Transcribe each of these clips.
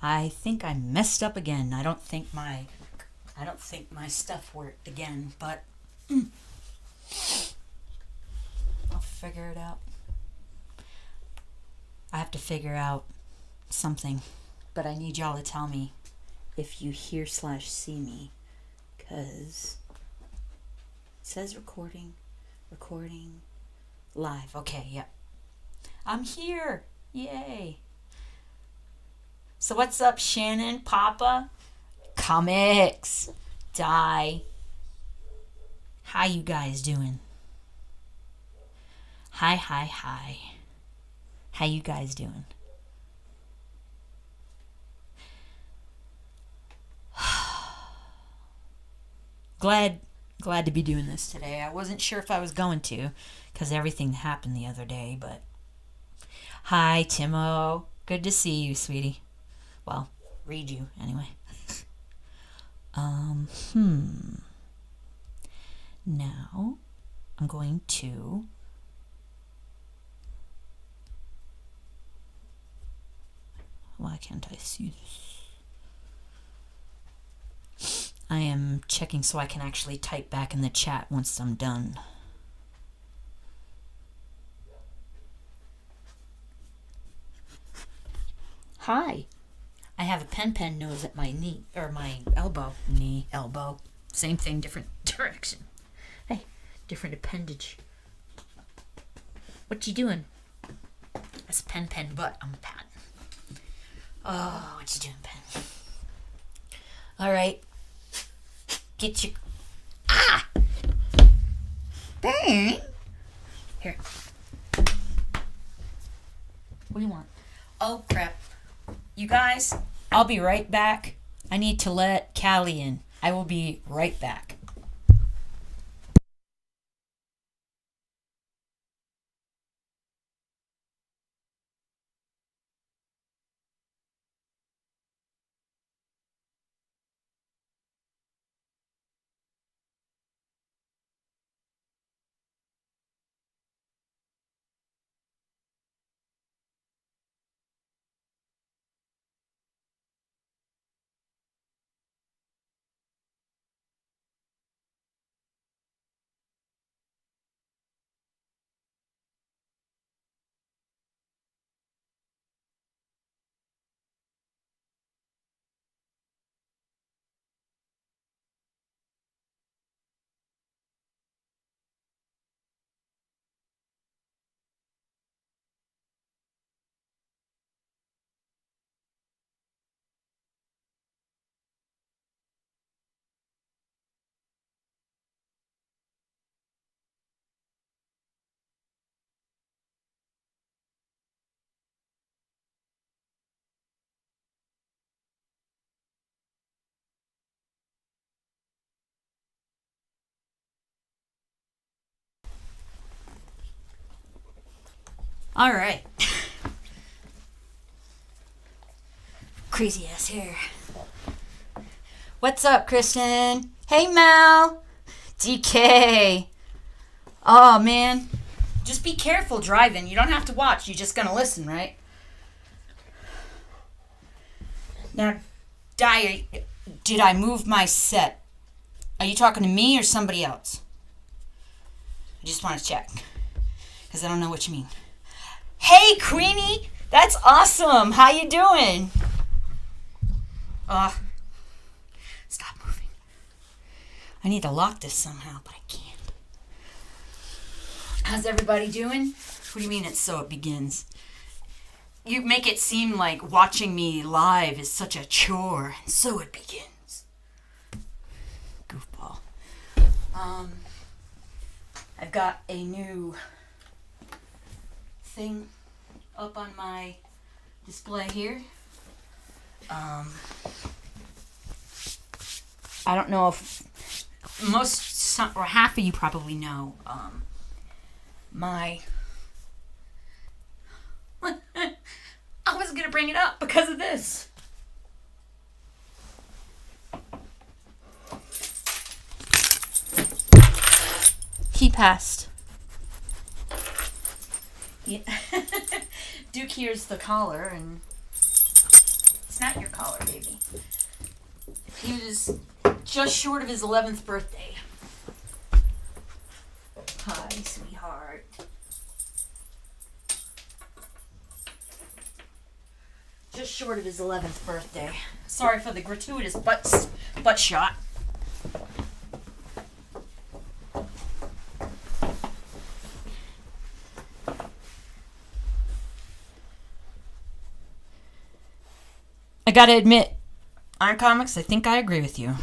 I think I messed up again. I don't think my stuff worked again, but I'll figure it out. I have to figure out something, but I need y'all to tell me if you hear/see me, because it says recording live. Okay, yep. I'm here. Yay. So what's up, Shannon, Papa? Comics. Die. How you guys doing? Hi. How you guys doing? Glad to be doing this today. I wasn't sure if I was going to, because everything happened the other day, but hi, Timo. Good to see you, sweetie. Well, read you anyway. Now I'm going to why can't I see this? I am checking so I can actually type back in the chat once I'm done. Hi. I have a pen nose at my knee, or my elbow. Knee, elbow. Same thing, different direction. Hey, different appendage. What you doing? That's pen, butt. I'm a pat. Oh, what you doing, pen? All right. Get your... Ah! Bang! Here. What do you want? Oh, crap. You guys, I'll be right back. I need to let Callie in. I will be right back. All right. Crazy ass hair. What's up, Kristen? Hey, Mal. DK. Oh, man. Just be careful driving. You don't have to watch. You're just going to listen, right? Now, did I move my set? Are you talking to me or somebody else? I just want to check, because I don't know what you mean. Hey, Queenie! That's awesome! How you doing? Stop moving. I need to lock this somehow, but I can't. How's everybody doing? What do you mean it begins? You make it seem like watching me live is such a chore, and so it begins. Goofball. I've got a new thing up on my display here. I don't know if half of you probably know my I was gonna bring it up because of this. He passed. Yeah. Duke here's the collar, and It's not your collar, baby. He was just short of his 11th birthday. Hi, sweetheart. Just short of his 11th birthday. Sorry for the gratuitous butt shot. I gotta admit, Iron Comics, I think I agree with you.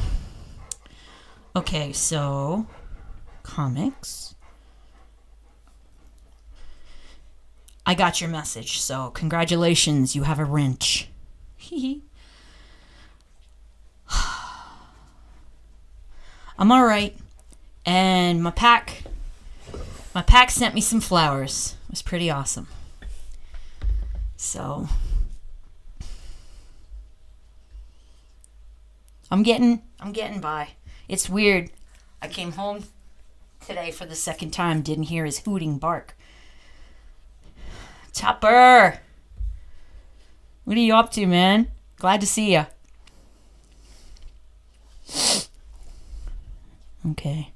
Okay, so comics. I got your message, so congratulations, you have a wrench. I'm alright. And my pack sent me some flowers. It was pretty awesome. So I'm getting by. It's weird. I came home today for the second time, didn't hear his hooting bark. Topper! What are you up to, man? Glad to see ya. Okay,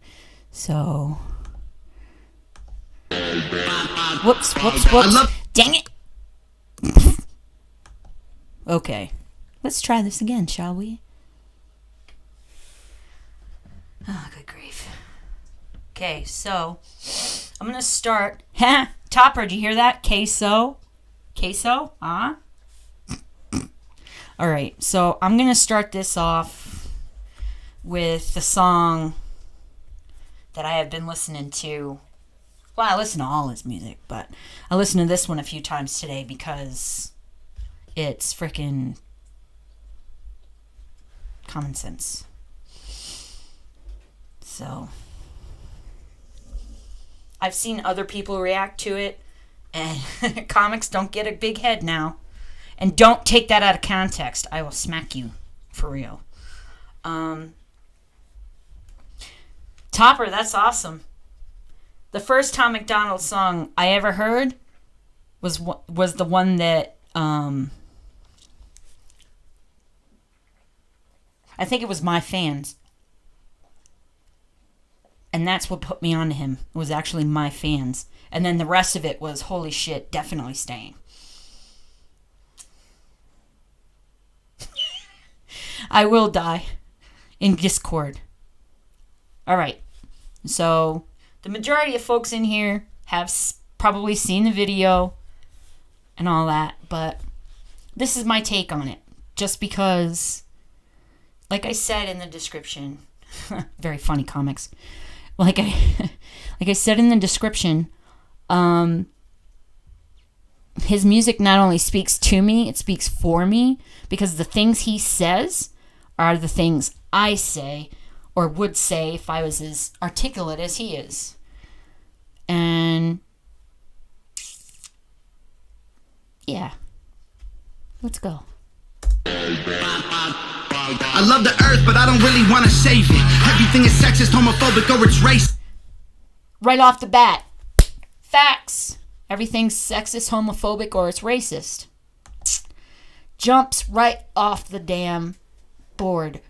so... Whoops. Dang it! Okay, let's try this again, shall we? Oh, good grief. Okay, so I'm going to start. Topper, did you hear that? Queso? Huh? All right, so I'm going to start this off with the song that I have been listening to. Well, I listen to all his music, but I listened to this one a few times today because it's freaking common sense. So, I've seen other people react to it, and comics don't get a big head now. And don't take that out of context. I will smack you, for real. Topper, that's awesome. The first Tom MacDonald song I ever heard was the one that, I think it was My Fans. And that's what put me on to him. It was actually My Fans. And then the rest of it was, holy shit, definitely staying. I will die in Discord. Alright. So, the majority of folks in here have probably seen the video and all that. But this is my take on it. Just because, like I said in the description, very funny comics. Like I said in the description, his music not only speaks to me, it speaks for me, because the things he says are the things I say or would say if I was as articulate as he is. And yeah, let's go. I love the earth, but I don't really want to save it. Everything is sexist, homophobic, or it's racist. Right off the bat. Facts. Everything's sexist, homophobic, or it's racist. Jumps right off the damn board.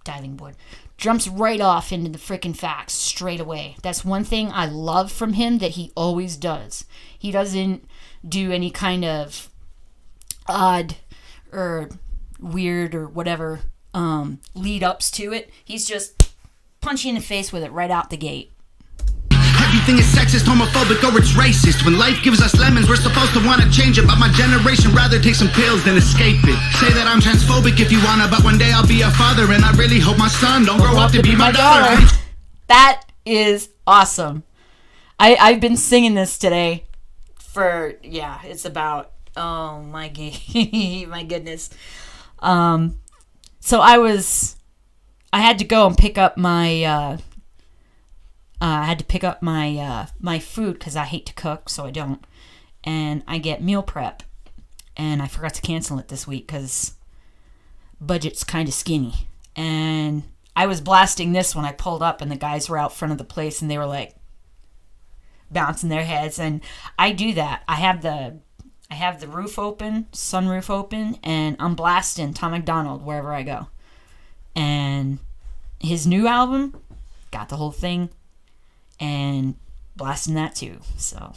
Diving board. Jumps right off into the freaking facts straight away. That's one thing I love from him that he always does. He doesn't do any kind of odd or weird or whatever lead ups to it. He's just punch you in the face with it right out the gate. Everything is sexist, homophobic, or it's racist. When life gives us lemons, we're supposed to want to change it. But my generation rather take some pills than escape it. Say that I'm transphobic if you wanna, but one day I'll be a father, and I really hope my son don't grow up to be my daughter. That is awesome. I've been singing this today for, yeah, it's about, oh my my goodness. So I had to go and pick up my my food because I hate to cook, so I don't. And I get meal prep, and I forgot to cancel it this week because budget's kind of skinny. And I was blasting this when I pulled up, and the guys were out front of the place, and they were like bouncing their heads. And I do that. I have the I have the roof open, sunroof open, and I'm blasting Tom MacDonald wherever I go. And his new album, got the whole thing, and blasting that too. So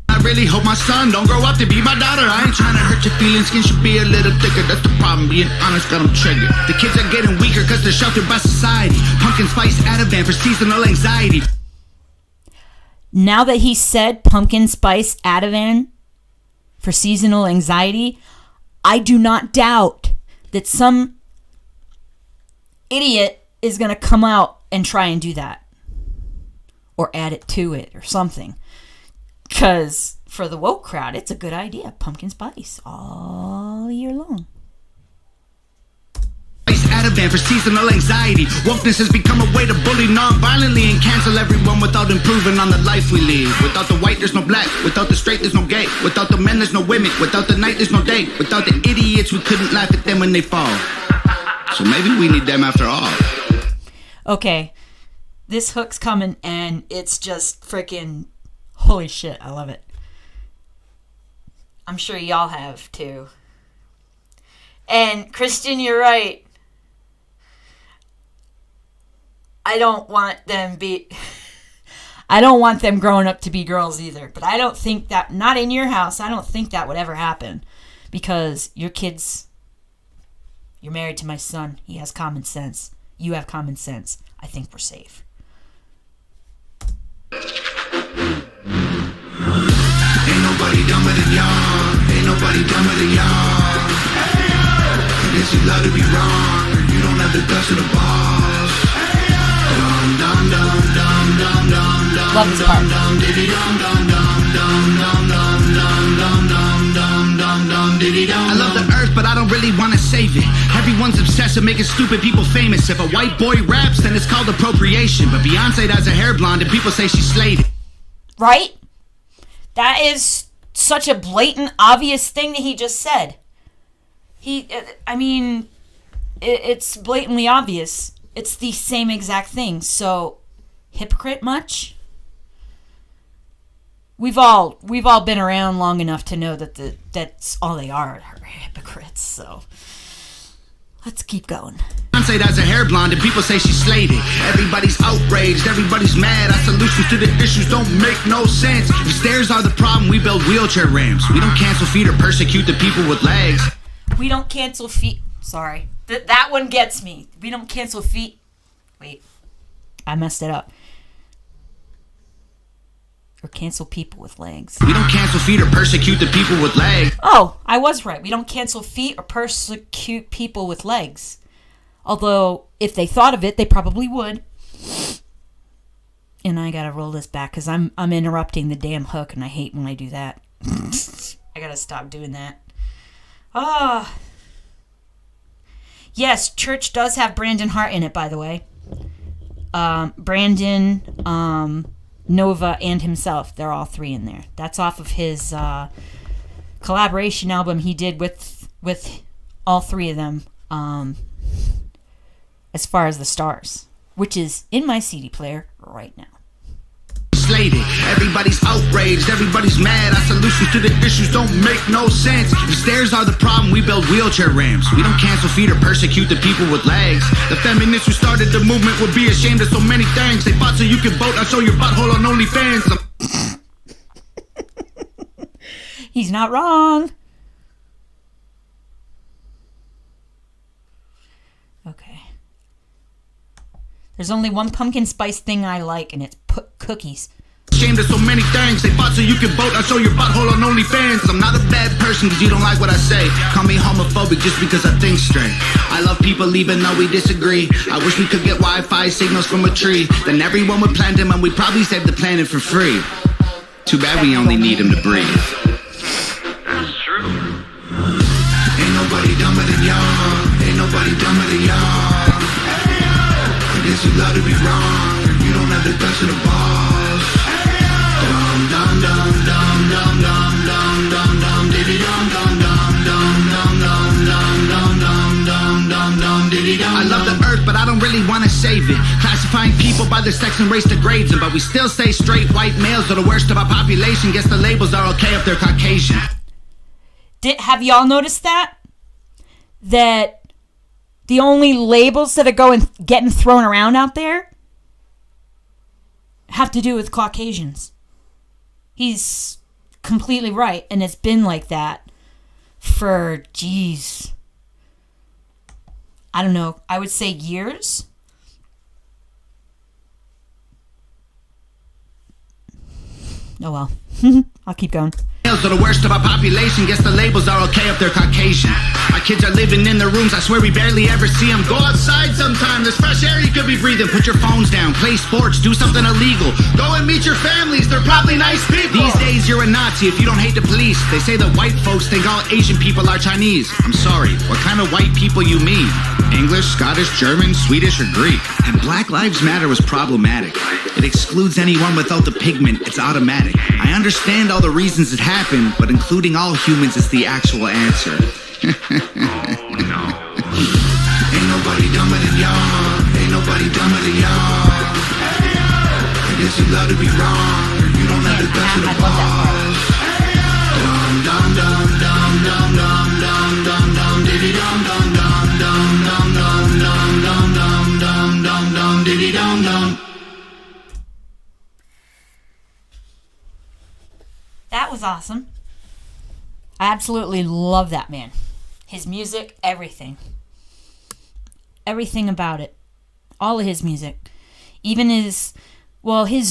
I really hope my son don't grow up to be my daughter. I ain't trying to hurt your feelings, skin should be a little thicker. That's the problem, being honest got them triggered. The kids are getting weaker cause they're sheltered by society. Pumpkin spice Ativan for seasonal anxiety. Now that he said pumpkin spice Ativan for seasonal anxiety, I do not doubt that some idiot is going to come out and try and do that. Or add it to it or something. Because for the woke crowd, it's a good idea. Pumpkin spice all year long. Ativan for seasonal anxiety. Wokeness has become a way to bully non-violently and cancel everyone without improving on the life we lead. Without the white, there's no black. Without the straight, there's no gay. Without the men, there's no women. Without the night, there's no day. Without the idiots, we couldn't laugh at them when they fall. So maybe we need them after all. Okay, this hook's coming and it's just freaking holy shit. I love it. I'm sure y'all have too. And Kristen, you're right. I don't want them growing up to be girls either. But I don't think that, not in your house, I don't think that would ever happen. Because your kids, you're married to my son. He has common sense. You have common sense. I think we're safe. Ain't nobody dumber than y'all. Ain't nobody dumber than y'all. I guess you love to be wrong. You don't have the guts of the balls. Love this part. I love the earth, but I don't really want to save it. Everyone's obsessed with making stupid people famous. If a white boy raps, then it's called appropriation. But Beyonce has a hair blonde and people say she slayed it. Right? That is such a blatant, obvious thing that he just said. It's blatantly obvious. It's the same exact thing. So, hypocrite much? We've all been around long enough to know that that's all they are hypocrites. So, let's keep going. Beyonce has a hair blonde and people say she slayed it. Everybody's outraged, everybody's mad. Our solutions to the issues don't make no sense. If stairs are the problem, we build wheelchair ramps. We don't cancel feet or persecute the people with legs. We don't cancel feet. Sorry. That one gets me. We don't cancel feet. Wait. I messed it up. Or cancel people with legs. We don't cancel feet or persecute the people with legs. Oh, I was right. We don't cancel feet or persecute people with legs. Although, if they thought of it, they probably would. And I gotta roll this back because I'm interrupting the damn hook and I hate when I do that. I gotta stop doing that. Ah. Yes, church does have Brandon Hart in it, by the way. Brandon, Nova, and himself. They're all three in there. That's off of his collaboration album he did with all three of them, as far as the stars, which is in my CD player right now. Slated. Everybody's outraged, everybody's mad. Our solutions to the issues don't make no sense. If stairs are the problem, we build wheelchair ramps. We don't cancel feet or persecute the people with legs. The feminists who started the movement would be ashamed of so many things. They fought so you can vote. I'll show your butthole on OnlyFans. He's not wrong. Okay. There's only one pumpkin spice thing I like, and it's cookies. Ashamed of so many things. They fought so you can vote. I'll show your butthole on OnlyFans. I'm not a bad person because you don't like what I say. Call me homophobic just because I think straight. I love people even though we disagree. I wish we could get Wi-Fi signals from a tree. Then everyone would plant them and we'd probably save the planet for free. Too bad we only need him to breathe. That's true. Ain't nobody dumber than y'all. Ain't nobody dumber than y'all. I guess you love to be wrong. You don't have the guts of the balls. Dum dum dum dum dum dum dum dum dum diddy dum dum dum dum dum dum dum dum dum dum dum dum diddy dum. I love the earth, but I don't really want to save it. Classifying people by their sex and race degrades them, but we still say straight white males are the worst of our population. Guess the labels are okay if they're Caucasian. Have y'all noticed that? That the only labels that are getting thrown around out there have to do with Caucasians. He's completely right, and it's been like that for, geez, I don't know, I would say years. Oh well. I'll keep going. Males are the worst of our population. Guess the labels are okay if they're Caucasian. Our kids are living in their rooms. I swear we barely ever see them. Go outside sometime. There's fresh air you could be breathing. Put your phones down. Play sports. Do something illegal. Go and meet your families. They're probably nice people. These days you're a Nazi if you don't hate the police. They say that white folks think all Asian people are Chinese. I'm sorry. What kind of white people you mean? English, Scottish, German, Swedish, or Greek? And Black Lives Matter was problematic. It excludes anyone without the pigment. It's automatic. I understand all the reasons it happened, but including all humans is the actual answer. Oh no. Ain't nobody dumber than y'all. Ain't nobody dumber than y'all. I guess you love to be wrong. You don't have the best of the balls. Dum dum dum dum dum dum dum dum dum diddy dum dum dum dum dum dum dum dum dum dum dum dum diddy dum dum. That was awesome. I absolutely love that man. His music, everything. Everything about it. All of his music. Even his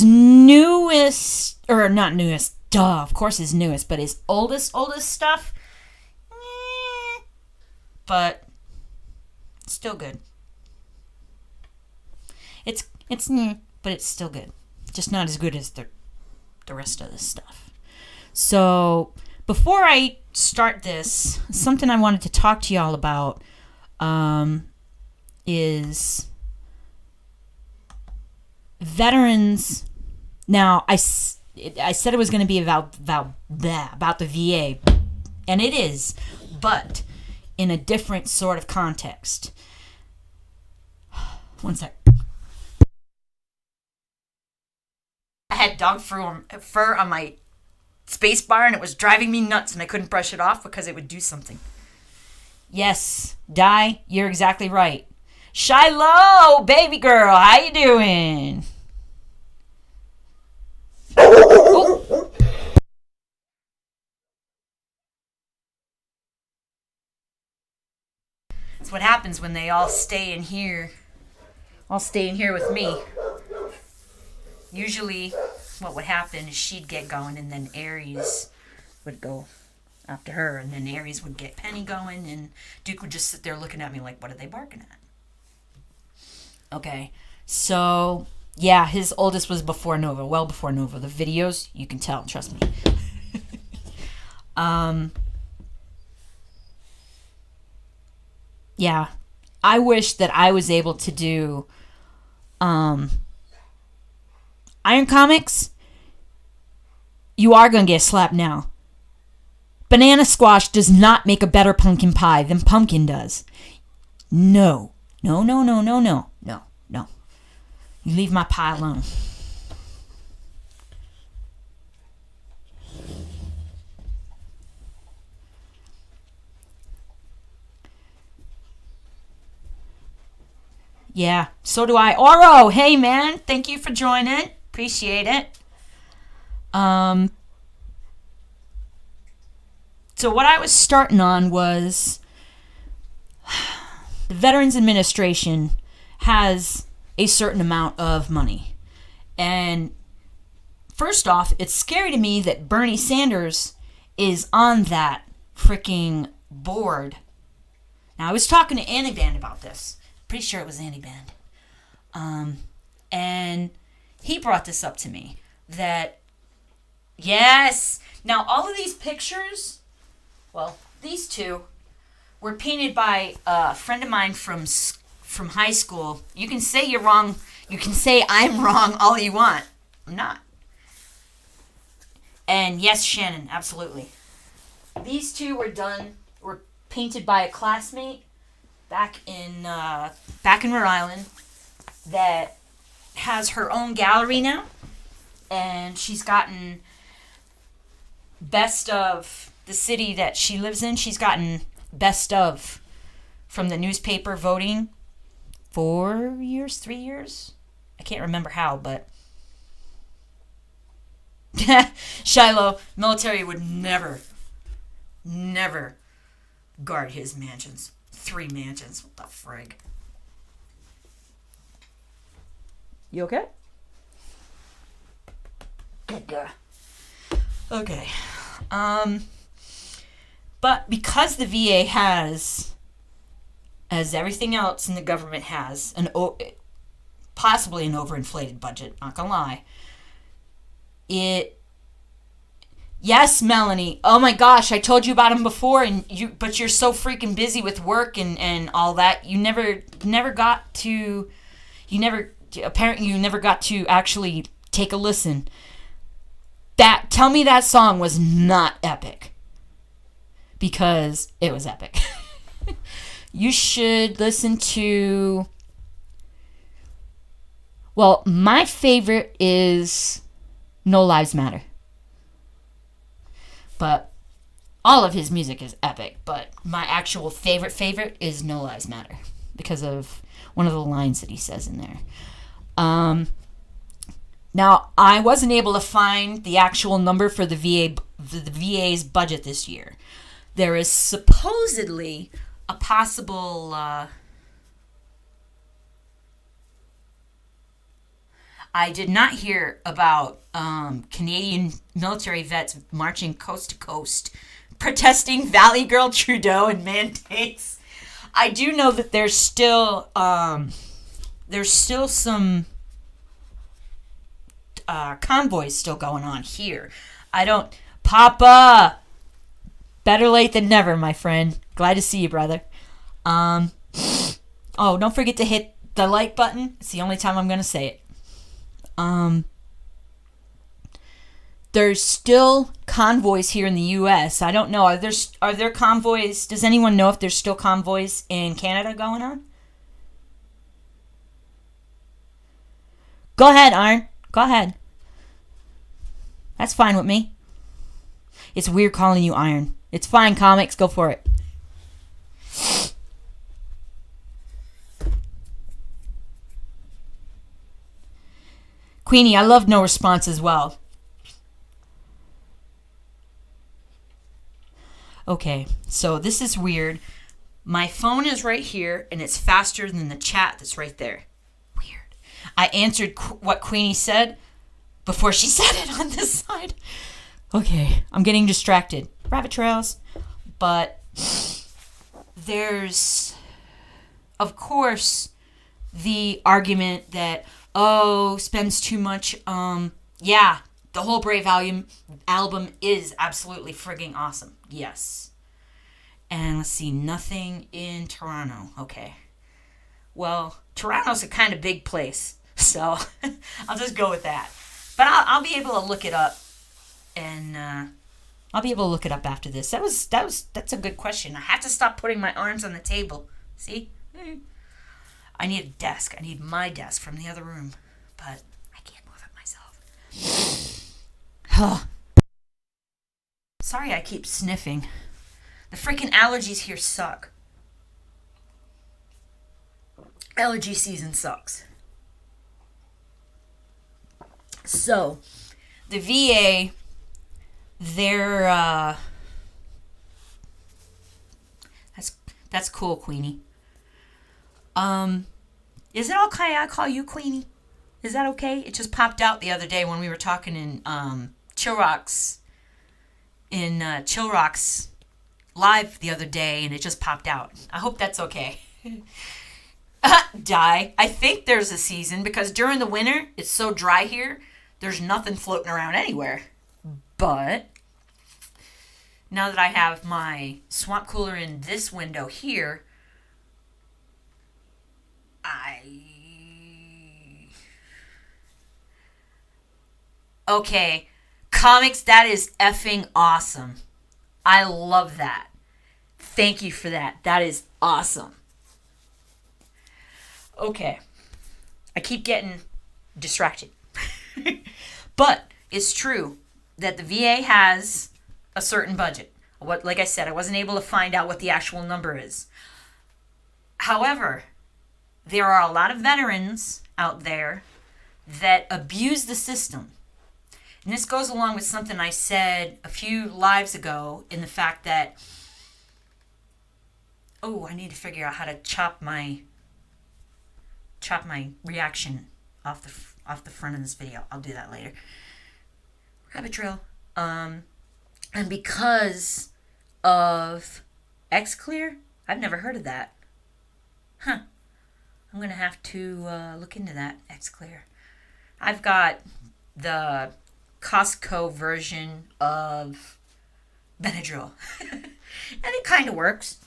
newest, or not newest, duh, of course his newest, but his oldest stuff, but still good. It's but it's still good. Just not as good as the rest of this stuff. So, before I start this, something I wanted to talk to y'all about is veterans. Now, I said it was going to be about the VA, and it is, but in a different sort of context. One sec. I had dog fur on my space bar, and it was driving me nuts, and I couldn't brush it off because it would do something. Yes, Di, you're exactly right. Shiloh, baby girl, how you doing? Oh. That's what happens when they all stay in here. All stay in here with me. Usually what would happen is she'd get going, and then Aries would go after her, and then Aries would get Penny going, and Duke would just sit there looking at me like, what are they barking at? Okay, so yeah, his oldest was before Nova, well before Nova. The videos, you can tell, trust me. Yeah, I wish that I was able to do Iron Comics. You are going to get slapped now. Banana squash does not make a better pumpkin pie than pumpkin does. No. No. You leave my pie alone. Yeah, so do I. Oro, hey man, thank you for joining. Appreciate it. So what I was starting on was the Veterans Administration has a certain amount of money. And first off, it's scary to me that Bernie Sanders is on that freaking board. Now, I was talking to Aniband about this. Pretty sure it was Aniband. And he brought this up to me. That, yes. Now, all of these pictures, well, these two were painted by a friend of mine from high school. You can say you're wrong. You can say I'm wrong all you want. I'm not. And yes, Shannon, absolutely. These two were painted by a classmate back in Rhode Island. that has her own gallery now, and she's gotten best of the city that she lives in. She's gotten best of from the newspaper voting 4 years, 3 years. I can't remember how, but Shiloh, military would never guard his mansions. 3 mansions. What the frig? You okay? Good girl. Okay. But because the VA has, as everything else in the government has, possibly an overinflated budget, not gonna lie, yes, Melanie. Oh my gosh, I told you about him before, but you're so freaking busy with work and all that. You never got to actually take a listen. Tell me that song was not epic. Because it was epic. You should listen to... Well, my favorite is No Lives Matter. But all of his music is epic. But my actual favorite is No Lives Matter. Because of one of the lines that he says in there. Now, I wasn't able to find the actual number for the VA's budget this year. There is supposedly a possible... I did not hear about Canadian military vets marching coast to coast, protesting Valley Girl Trudeau and mandates. I do know that there's still some convoys still going on here. Papa! Better late than never, my friend. Glad to see you, brother. Oh, don't forget to hit the like button. It's the only time I'm going to say it. There's still convoys here in the U.S. I don't know. Are there convoys? Does anyone know if there's still convoys in Canada going on? Go ahead, Arn. Go ahead. That's fine with me. It's weird calling you Iron. It's fine, comics. Go for it. Queenie, I love no response as well. Okay, so this is weird. My phone is right here, and it's faster than the chat that's right there. Weird. I answered what Queenie said before she said it on this side. Okay, I'm getting distracted. Rabbit trails. But there's, of course, the argument that, spends too much. Yeah, the whole Brave album is absolutely frigging awesome. Yes. And let's see, nothing in Toronto. Okay. Well, Toronto's a kind of big place, so I'll just go with that. But I'll be able to look it up, and I'll be able to look it up after this. That's a good question. I have to stop putting my arms on the table. See? I need a desk. I need my desk from the other room, but I can't move it myself. Sorry, I keep sniffing. The freaking allergies here suck. Allergy season sucks. So, the VA, they're, that's cool, Queenie. Is it okay I call you Queenie? Is that okay? It just popped out the other day when we were talking in, Chill Rocks live the other day, and it just popped out. I hope that's okay. Die. I think there's a season, because during the winter, it's so dry here, there's nothing floating around anywhere. But now that I have my swamp cooler in this window here, Okay, comics, that is effing awesome. I love that. Thank you for that. That is awesome. Okay. I keep getting distracted. But it's true that the VA has a certain budget. Like I said, I wasn't able to find out what the actual number is. However, there are a lot of veterans out there that abuse the system. And this goes along with something I said a few lives ago in the fact that, I need to figure out how to chop my reaction off the front of this video. I'll do that later. Rabbit trail. And because of XClear, I've never heard of that. Huh. I'm going to have to look into that, XClear. I've got the Costco version of Benadryl. And it kind of works.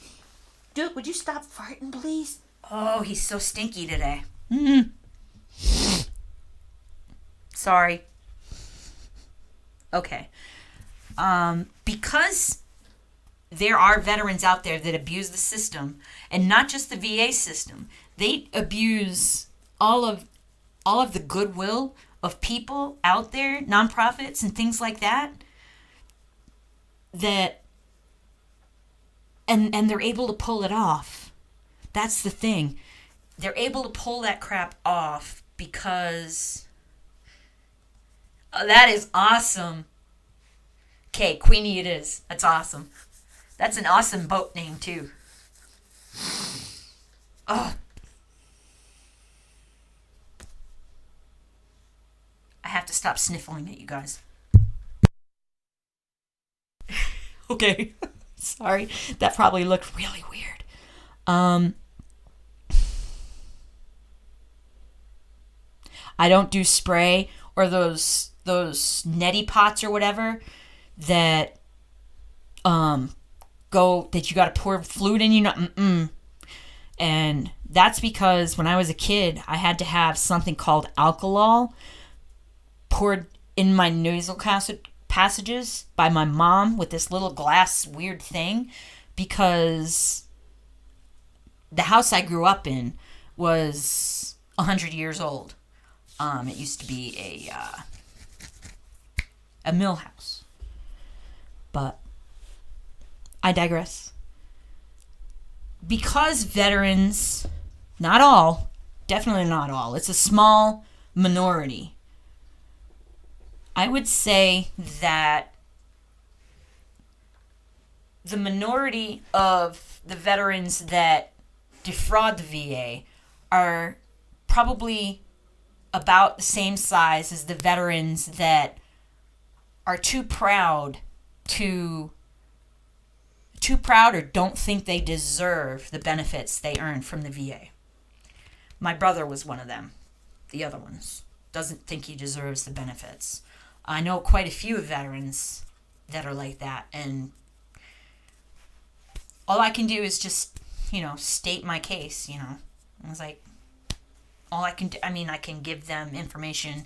Dude, would you stop farting, please? Oh, he's so stinky today. Sorry. Okay. Because there are veterans out there that abuse the system, and not just the VA system. They abuse all of the goodwill of people out there, nonprofits and things like that. And they're able to pull it off. That's the thing. They're able to pull that crap off because that is awesome. Okay, Queenie it is. That's awesome. That's an awesome boat name too. Oh. I have to stop sniffling at you guys. Okay. Sorry. That probably looked really weird. I don't do spray or those neti pots or whatever that that you got to pour fluid in. And that's because when I was a kid, I had to have something called alcohol poured in my nasal passages by my mom with this little glass weird thing, because the house I grew up in was 100 years old. It used to be a mill house. But I digress. Because veterans, not all, definitely not all, it's a small minority. I would say that the minority of the veterans that defraud the VA are probably about the same size as the veterans that are too proud or don't think they deserve the benefits they earn from the VA. My brother was one of them. The other ones. Doesn't think he deserves the benefits. I know quite a few veterans that are like that, and all I can do is just, state my case, I was like, all I can do, I can give them information,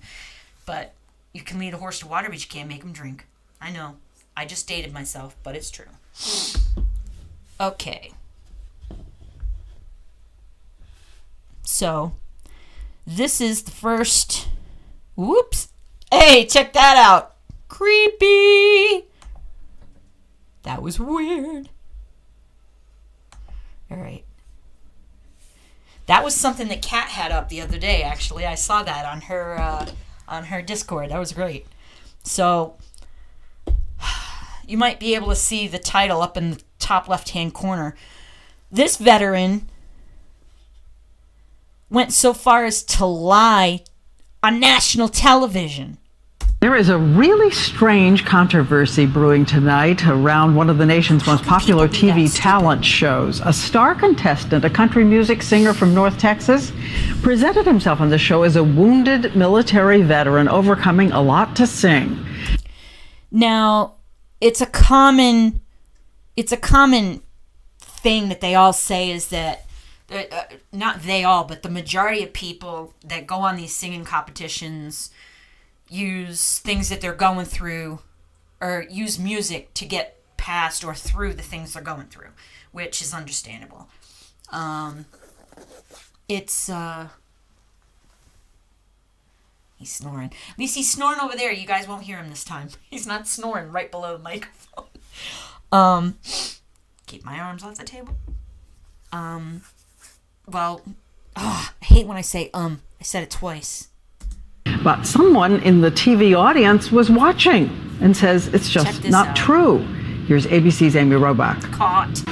but you can lead a horse to water, but you can't make him drink. I know. I just dated myself, but it's true. Okay. So, this is the first... Whoops! Hey, check that out! Creepy! That was weird. Alright. That was something that Kat had up the other day, actually. I saw that on her Discord. That was great. So, you might be able to see the title up in the top left-hand corner. This veteran went so far as to lie on national television. There is a really strange controversy brewing tonight around one of the nation's most popular TV talent shows. A star contestant, a country music singer from North Texas, presented himself on the show as a wounded military veteran overcoming a lot to sing. Now, it's a common thing that they all say is that not they all, but the majority of people that go on these singing competitions use things that they're going through, or use music to get past or through the things they're going through, which is understandable. It's He's snoring. At least he's snoring over there. You guys won't hear him this time. He's not snoring right below the microphone. Keep my arms off the table. I hate when I say I said it twice. But someone in the TV audience was watching and says it's just not out. true. Here's ABC's Amy Robach. Caught.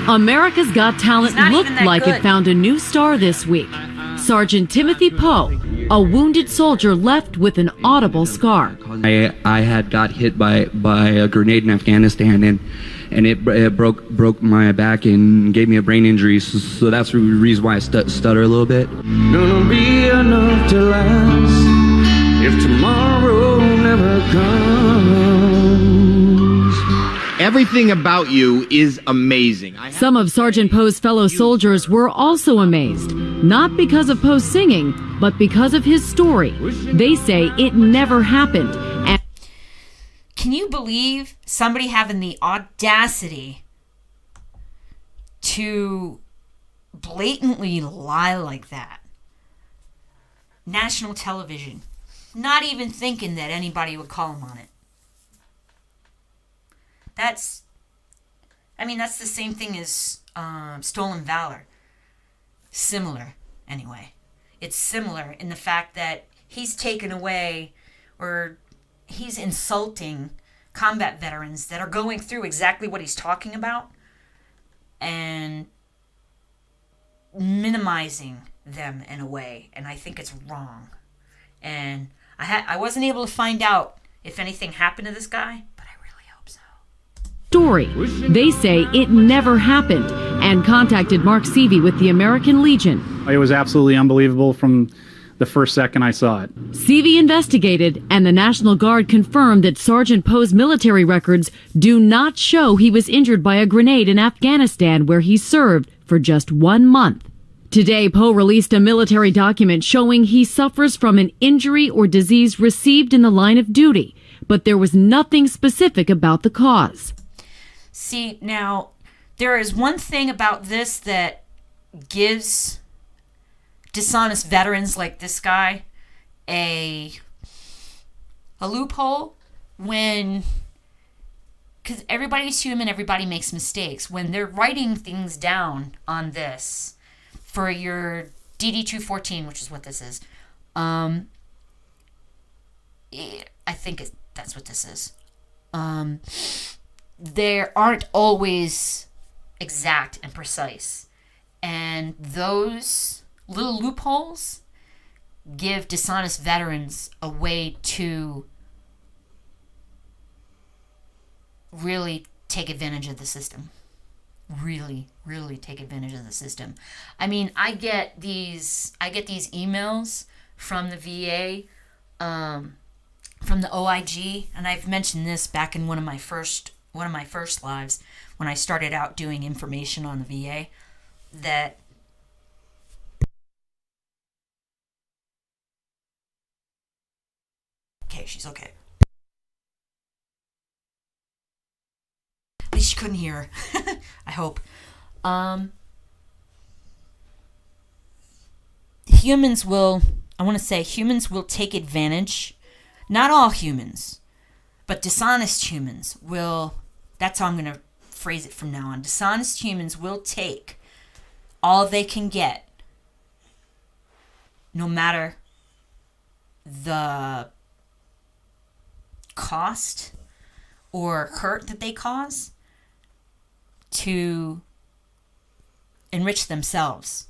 America's Got Talent not looked even that like good. it found a new star this week. Sergeant Timothy Poe, a wounded soldier left with an audible scar. I had got hit by a grenade in Afghanistan, and it broke my back and gave me a brain injury. So that's the reason why I stutter a little bit. Gonna be enough to last if tomorrow never comes. Everything about you is amazing. Some of Sergeant Poe's fellow soldiers were also amazed, not because of Poe's singing, but because of his story. They say it never happened. And Can you believe somebody having the audacity to blatantly lie like that? National television. Not even thinking that anybody would call him on it. That's the same thing as stolen valor. Similar, anyway. It's similar in the fact that he's taken away, or he's insulting combat veterans that are going through exactly what he's talking about and minimizing them in a way. And I think it's wrong. And I wasn't able to find out if anything happened to this guy, but I really hope so. story. They say it never happened and contacted Mark Seavey with the American Legion. It was absolutely unbelievable from the first second I saw it. Seavey investigated, and the National Guard confirmed that Sergeant Poe's military records do not show he was injured by a grenade in Afghanistan, where he served for just 1 month. Today, Poe released a military document showing he suffers from an injury or disease received in the line of duty, but there was nothing specific about the cause. See, now, there is one thing about this that gives dishonest veterans like this guy a loophole when, because everybody's human, everybody makes mistakes. When they're writing things down on this for your DD-214, which is what this is, I think that's what this is. They aren't always exact and precise. And those little loopholes give dishonest veterans a way to really take advantage of the system. Really, really take advantage of the system. I mean, I get these emails from the VA, from the OIG, and I've mentioned this back in one of my first lives when I started out doing information on the VA, that okay, she's okay. At least you couldn't hear her. I hope. Humans will take advantage. Not all humans, but dishonest humans will. That's how I'm going to phrase it from now on. Dishonest humans will take all they can get, no matter the cost or hurt that they cause, to enrich themselves.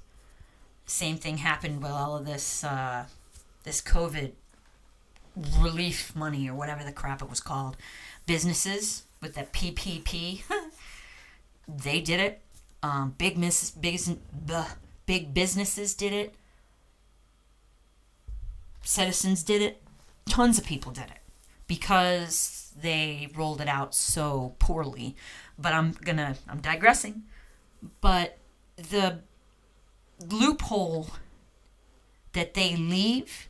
Same thing happened with all of this this COVID relief money, or whatever the crap it was called. Businesses with the PPP, they did it. Big businesses did it. Citizens did it. Tons of people did it because they rolled it out so poorly. But I'm digressing. But the loophole that they leave,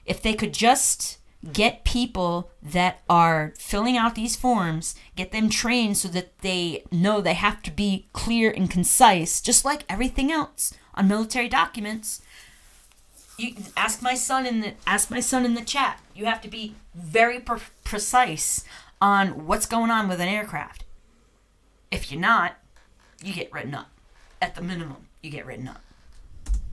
if they could just get people that are filling out these forms, get them trained so that they know they have to be clear and concise, just like everything else on military documents, You ask my son in the chat. You have to be very precise on what's going on with an aircraft. If you're not, you get written up. At the minimum, you get written up.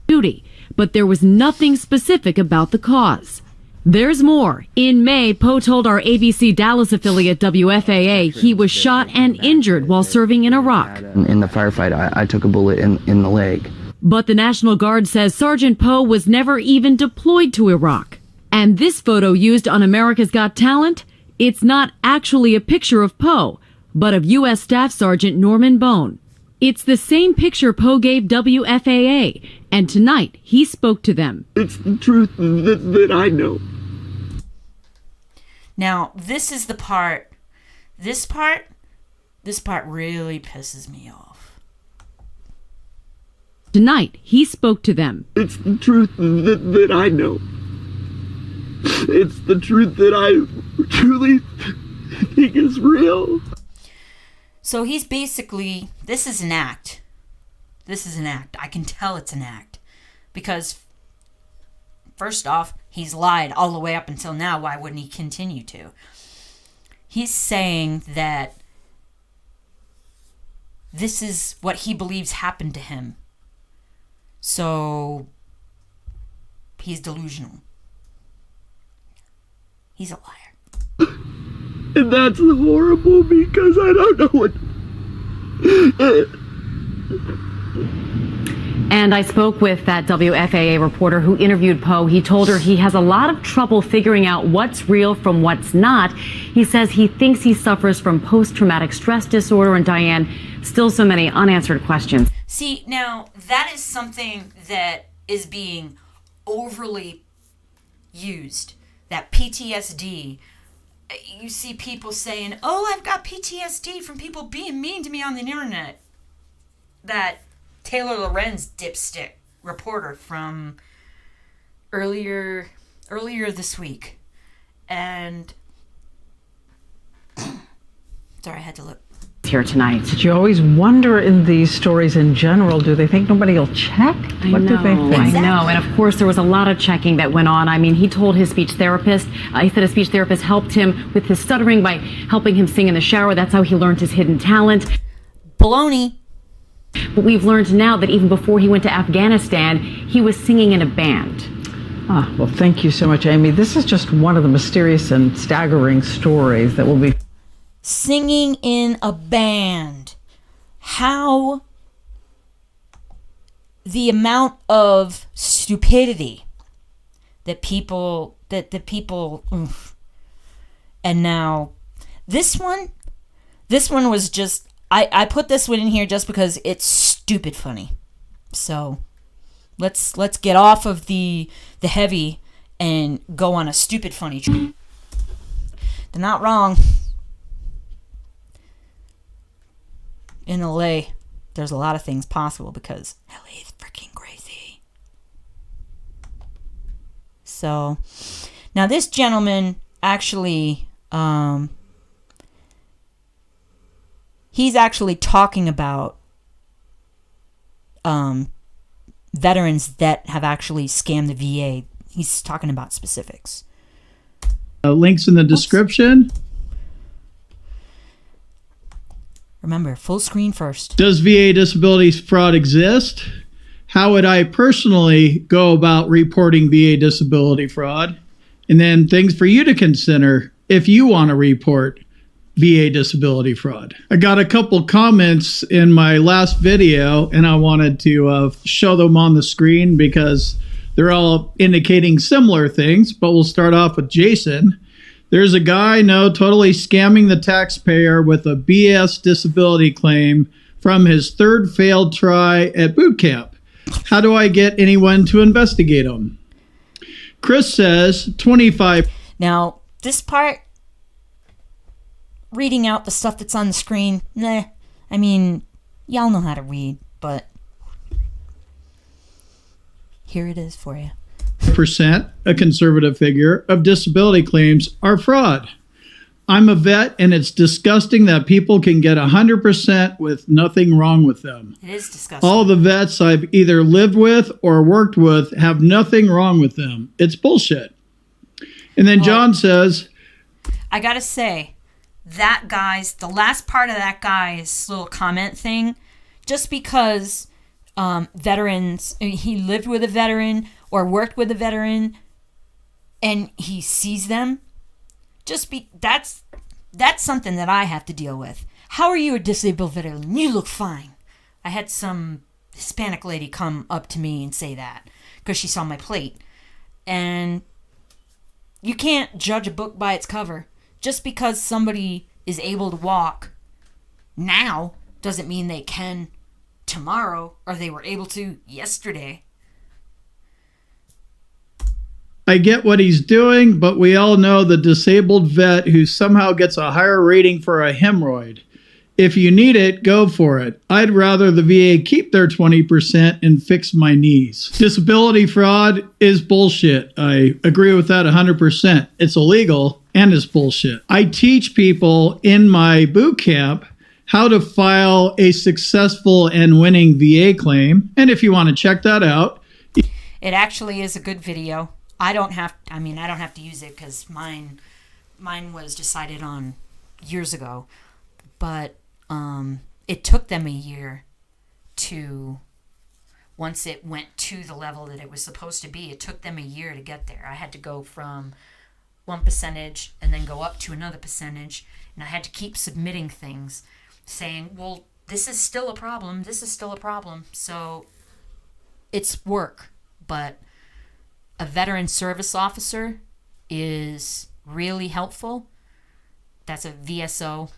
Duty, but there was nothing specific about the cause. There's more. In May, Poe told our ABC Dallas affiliate WFAA he was shot and injured while serving in Iraq. In the firefight, I took a bullet in the leg. But the National Guard says Sergeant Poe was never even deployed to Iraq. And this photo used on America's Got Talent, it's not actually a picture of Poe, but of U.S. Staff Sergeant Norman Bone. It's the same picture Poe gave WFAA, and tonight he spoke to them. It's the truth that I know. Now, this is the part. This part really pisses me off. Tonight he spoke to them. It's the truth that I know. It's the truth that I truly think is real. So he's basically, this is an act. This is an act. I can tell it's an act. Because, first off, he's lied all the way up until now. Why wouldn't he continue to? He's saying that this is what he believes happened to him. So, he's delusional. He's a liar. And that's horrible because I don't know what... And I spoke with that WFAA reporter who interviewed Poe. He told her he has a lot of trouble figuring out what's real from what's not. He says he thinks he suffers from post-traumatic stress disorder. And Diane, still so many unanswered questions. See, now, that is something that is being overly used. That PTSD. You see people saying, oh, I've got PTSD from people being mean to me on the internet. That Taylor Lorenz dipstick reporter from earlier this week. And sorry, I had to look. Here tonight. Did you always wonder in these stories in general, do they think nobody will check? What do they think? I know. And of course, there was a lot of checking that went on. I mean, he told his speech therapist, he said his speech therapist helped him with his stuttering by helping him sing in the shower. That's how he learned his hidden talent. Baloney. But we've learned now that even before he went to Afghanistan, he was singing in a band. Well, thank you so much, Amy. This is just one of the mysterious and staggering stories that will be... Singing in a band. How the amount of stupidity that people and now this one was just I put this one in here just because it's stupid funny. So let's get off of the heavy and go on a stupid funny train. They're not wrong. In LA, there's a lot of things possible because LA is freaking crazy. So, now this gentleman actually, he's actually talking about veterans that have actually scammed the VA. He's talking about specifics. Links in the description. Remember, full screen first. Does VA disability fraud exist? How would I personally go about reporting VA disability fraud? And then things for you to consider if you want to report VA disability fraud. I got a couple comments in my last video, and I wanted to show them on the screen because they're all indicating similar things, but we'll start off with Jason. There's a guy, totally scamming the taxpayer with a BS disability claim from his third failed try at boot camp. How do I get anyone to investigate him? Chris says 25. Now, this part, reading out the stuff that's on the screen, I mean, y'all know how to read, but here it is for you. Percent, a conservative figure, of disability claims are fraud. I'm a vet, and it's disgusting that people can get 100% with nothing wrong with them. It is disgusting. All the vets I've either lived with or worked with have nothing wrong with them. It's bullshit. And then John says, I gotta say, the last part of that guy's little comment thing, just because veterans, he lived with a veteran or worked with a veteran and he sees them, that's something that I have to deal with. How are you a disabled veteran? You look fine. I had some Hispanic lady come up to me and say that because she saw my plate. And you can't judge a book by its cover. Just because somebody is able to walk now doesn't mean they can tomorrow or they were able to yesterday. I get what he's doing, but we all know the disabled vet who somehow gets a higher rating for a hemorrhoid. If you need it, go for it. I'd rather the VA keep their 20% and fix my knees. Disability fraud is bullshit. I agree with that 100%. It's illegal and it's bullshit. I teach people in my boot camp how to file a successful and winning VA claim. And if you want to check that out, it actually is a good video. I don't have to use it because mine was decided on years ago, but it took them a year to, once it went to the level that it was supposed to be, it took them a year to get there. I had to go from one percentage and then go up to another percentage, and I had to keep submitting things saying, well, this is still a problem, so it's work, but a veteran service officer is really helpful. That's a VSO.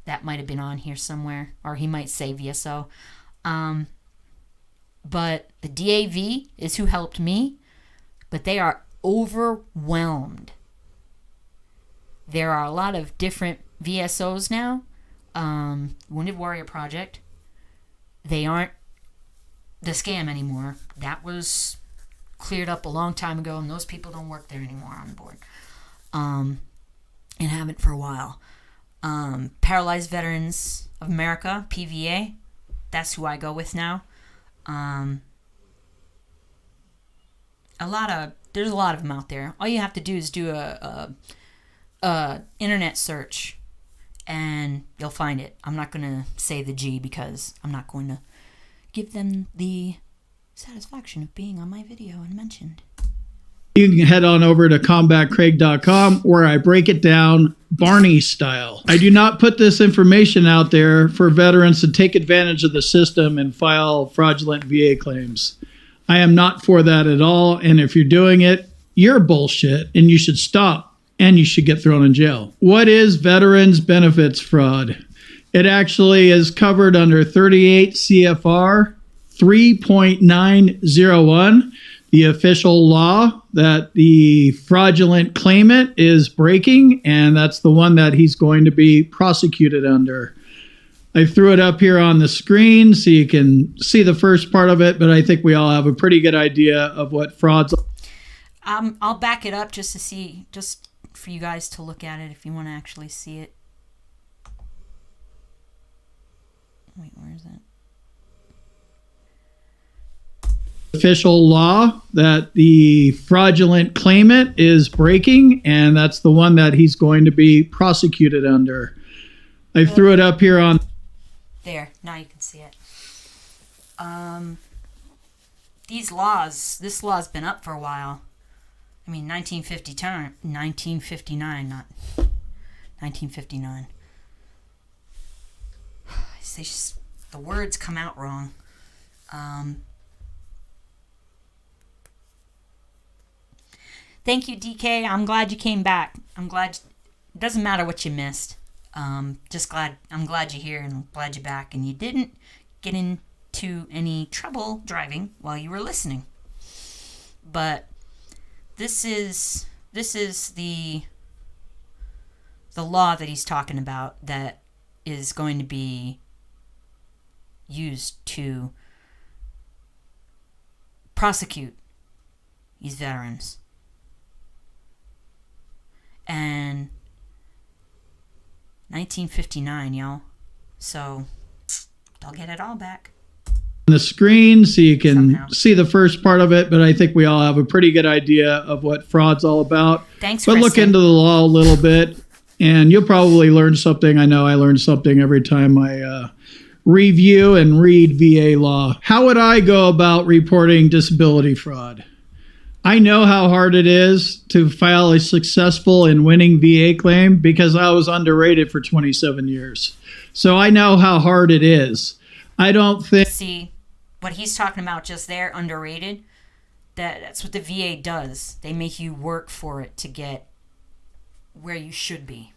That might have been on here somewhere, or he might say VSO. But the DAV is who helped me, but they are overwhelmed. There are a lot of different VSOs now. Wounded Warrior Project. They aren't the scam anymore. That was cleared up a long time ago, and those people don't work there anymore on the board, and haven't for a while. Paralyzed Veterans of America, PVA, that's who I go with now. There's a lot of them out there. All you have to do is do a internet search, and you'll find it. I'm not going to say the G because I'm not going to give them the satisfaction of being on my video and mentioned. You can head on over to combatcraig.com where I break it down Barney style. I do not put this information out there for veterans to take advantage of the system and file fraudulent VA claims. I am not for that at all, and if you're doing it, you're bullshit, and you should stop, and you should get thrown in jail. What is veterans benefits fraud? It actually is covered under 38 CFR 3.901, the official law that the fraudulent claimant is breaking, and that's the one that he's going to be prosecuted under. I threw it up here on the screen so you can see the first part of it, but I think we all have a pretty good idea of what fraud's. I'll back it up just for you guys to look at it if you want to actually see it. Wait, where is that? Official law that the fraudulent claimant is breaking, and that's the one that he's going to be prosecuted under. I threw it up here on. There, now you can see it. This law's been up for a while. I mean, 1959, not 1959. The words come out wrong. Thank you, DK. I'm glad you came back. It doesn't matter what you missed. I'm glad you're here and glad you're back, and you didn't get into any trouble driving while you were listening. But this is the law that he's talking about that is going to be used to prosecute these veterans. And 1959, y'all. So I'll get it all back. The screen so you can Somehow. see the first part of it, but I think we all have a pretty good idea of what fraud's all about. Thanks, But look Kristen. into the law a little bit, and you'll probably learn something. I know I learn something every time I review and read VA law. How would I go about reporting disability fraud? I know how hard it is to file a successful and winning VA claim because I was underrated for 27 years. So I know how hard it is. I don't think... See, what he's talking about just there, underrated, that's what the VA does. They make you work for it to get where you should be.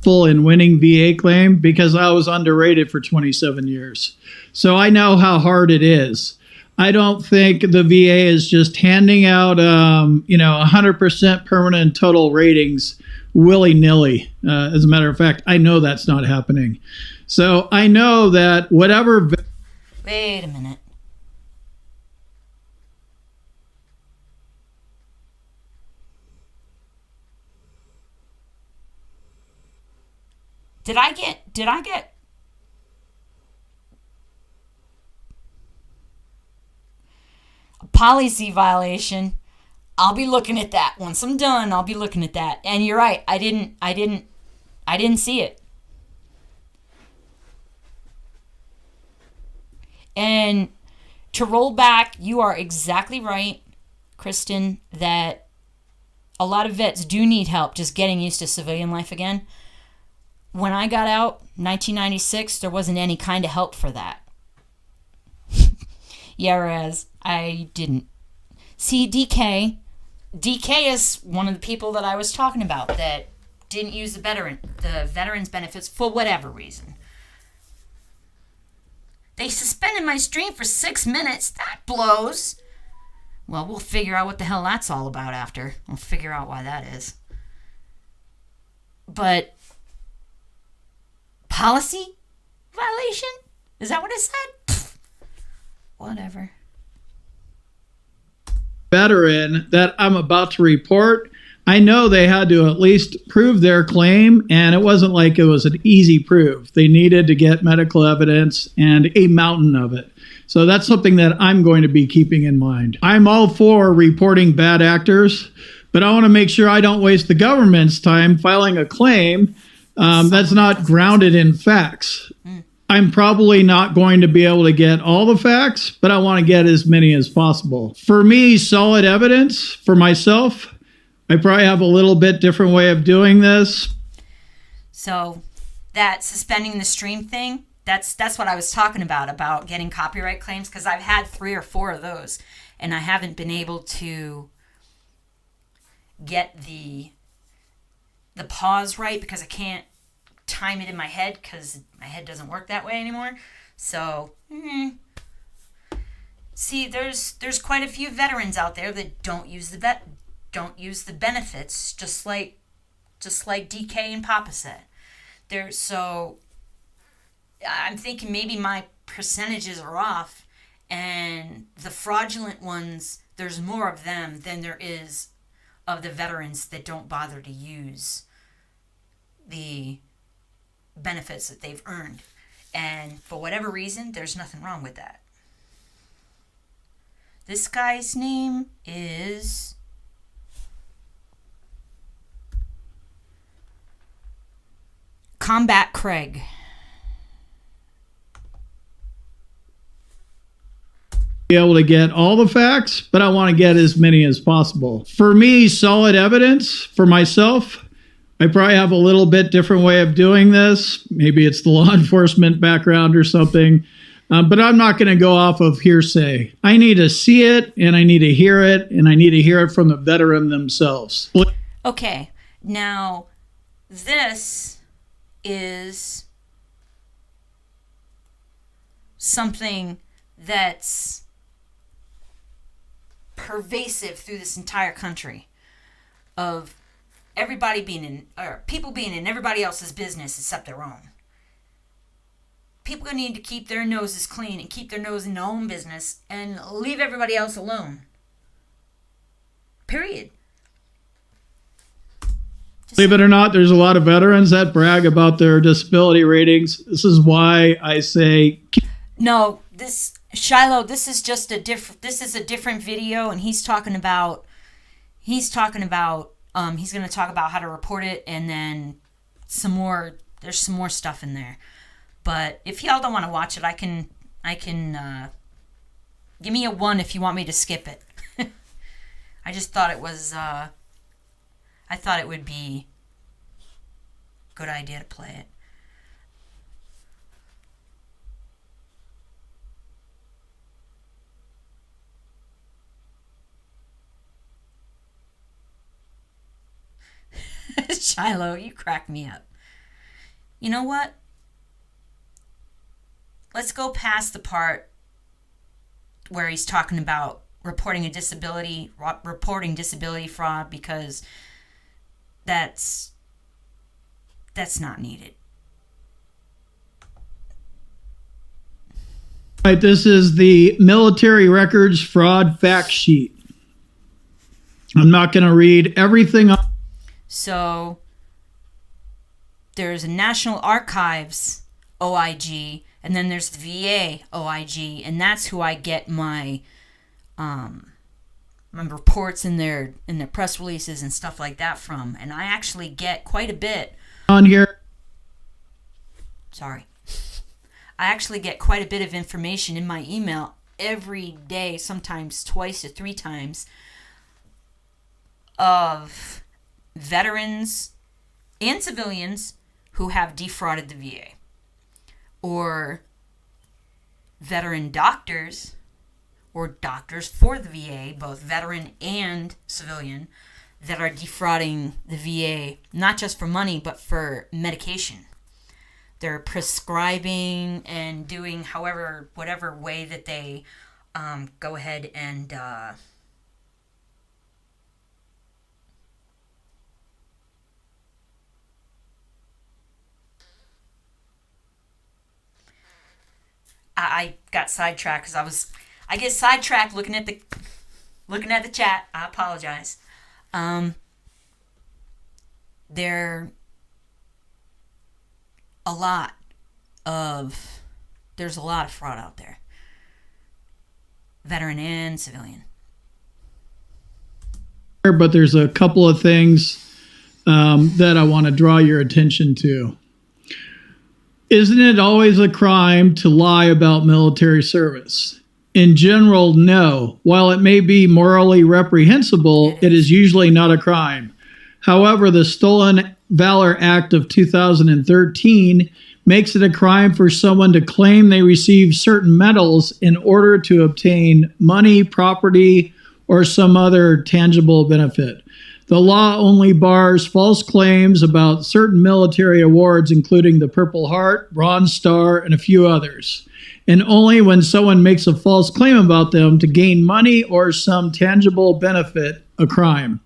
Full and winning VA claim because I was underrated for 27 years. So I know how hard it is. I don't think the VA is just handing out, 100% permanent total ratings willy-nilly. As a matter of fact, I know that's not happening. So I know that whatever... Wait a minute. Did I get a policy violation? I'll be looking at that. Once I'm done, I'll be looking at that. And you're right. I didn't see it. And to roll back, you are exactly right, Kristen, that a lot of vets do need help just getting used to civilian life again. When I got out, 1996, there wasn't any kind of help for that. Yeah, whereas I didn't. See, DK is one of the people that I was talking about that didn't use the veterans benefits for whatever reason. They suspended my stream for 6 minutes. That blows. Well, we'll figure out what the hell that's all about after. We'll figure out why that is. But policy violation? Is that what it said? Pfft. Whatever. Veteran that I'm about to report, I know they had to at least prove their claim, and it wasn't like it was an easy proof. They needed to get medical evidence and a mountain of it. So that's something that I'm going to be keeping in mind. I'm all for reporting bad actors, but I want to make sure I don't waste the government's time filing a claim that's not grounded in facts. I'm probably not going to be able to get all the facts, but I want to get as many as possible. For me, solid evidence for myself, I probably have a little bit different way of doing this. So that suspending the stream thing, that's what I was talking about getting copyright claims, because I've had 3 or 4 of those, and I haven't been able to get the pause right because I can't time it in my head because my head doesn't work that way anymore. So, see, there's quite a few veterans out there that don't use the benefits, just like DK and Papa said. So I'm thinking maybe my percentages are off, and the fraudulent ones, there's more of them than there is of the veterans that don't bother to use the benefits that they've earned. And for whatever reason, there's nothing wrong with that. This guy's name is Combat Craig. Be able to get all the facts, but I want to get as many as possible. For me, solid evidence for myself, I probably have a little bit different way of doing this. Maybe it's the law enforcement background or something, but I'm not going to go off of hearsay. I need to see it, and I need to hear it, and I need to hear it from the veteran themselves. Okay, now this is something that's pervasive through this entire country of everybody being in, or people being in everybody else's business except their own. People need to keep their noses clean and keep their nose in their own business and leave everybody else alone. Period. Believe it or not, there's a lot of veterans that brag about their disability ratings. This is why I say No, Shiloh, this is just a different video, and he's going to talk about how to report it, and then there's some more stuff in there. But if y'all don't want to watch it, I can give me a 1 if you want me to skip it. I just thought it was I thought it would be a good idea to play it. Shiloh, you crack me up. You know what? Let's go past the part where he's talking about reporting disability fraud, because that's not needed. All right, this is the military records fraud fact sheet. I'm not going to read everything. So there's a National Archives OIG, and then there's the VA OIG, and that's who I get my reports in their press releases and stuff like that from. And I actually get quite a bit on here. Sorry. I actually get quite a bit of information in my email every day, sometimes twice or 3 times, of veterans and civilians who have defrauded the VA, or veteran doctors or doctors for the VA, both veteran and civilian, that are defrauding the VA, not just for money, but for medication. They're prescribing and doing whatever way that they go ahead and I got sidetracked because I get sidetracked looking at the chat. I apologize. There's a lot of fraud out there, veteran and civilian. But there's a couple of things that I want to draw your attention to. Isn't it always a crime to lie about military service? In general, no. While it may be morally reprehensible, it is usually not a crime. However, the Stolen Valor Act of 2013 makes it a crime for someone to claim they received certain medals in order to obtain money, property, or some other tangible benefit. The law only bars false claims about certain military awards, including the Purple Heart, Bronze Star, and a few others, and only when someone makes a false claim about them to gain money or some tangible benefit, a crime.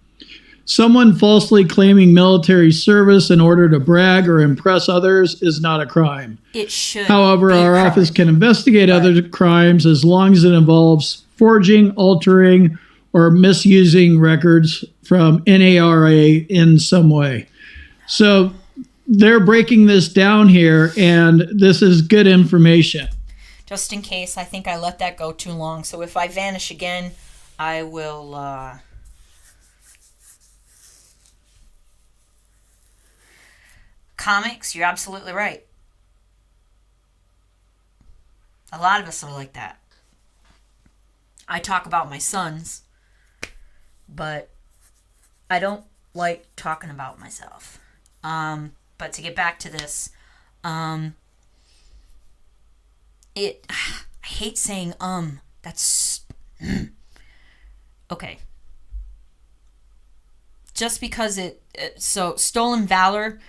Someone falsely claiming military service in order to brag or impress others is not a crime. It should. However, our office can investigate other crimes as long as it involves forging, altering, or misusing records from NARA in some way. So they're breaking this down here, and this is good information. Just in case, I think I let that go too long. So if I vanish again, I will... Comics, you're absolutely right. A lot of us are like that. I talk about my sons, but I don't like talking about myself. But to get back to this, I hate saying that's okay. Just because so Stolen Valor,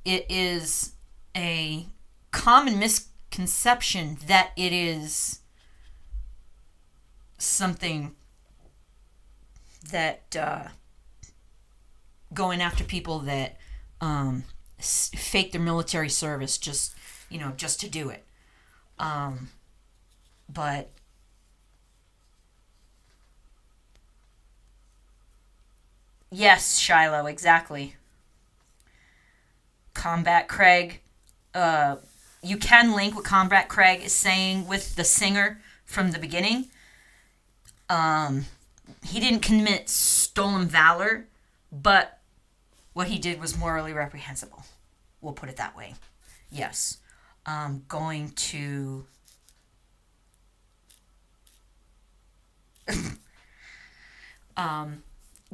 it is a common misconception that it is something that going after people that fake their military service just to do it. But yes, Shiloh, exactly. Combat Craig. You can link what Combat Craig is saying with the singer from the beginning. He didn't commit stolen valor, but what he did was morally reprehensible. We'll put it that way. Yes. Going to...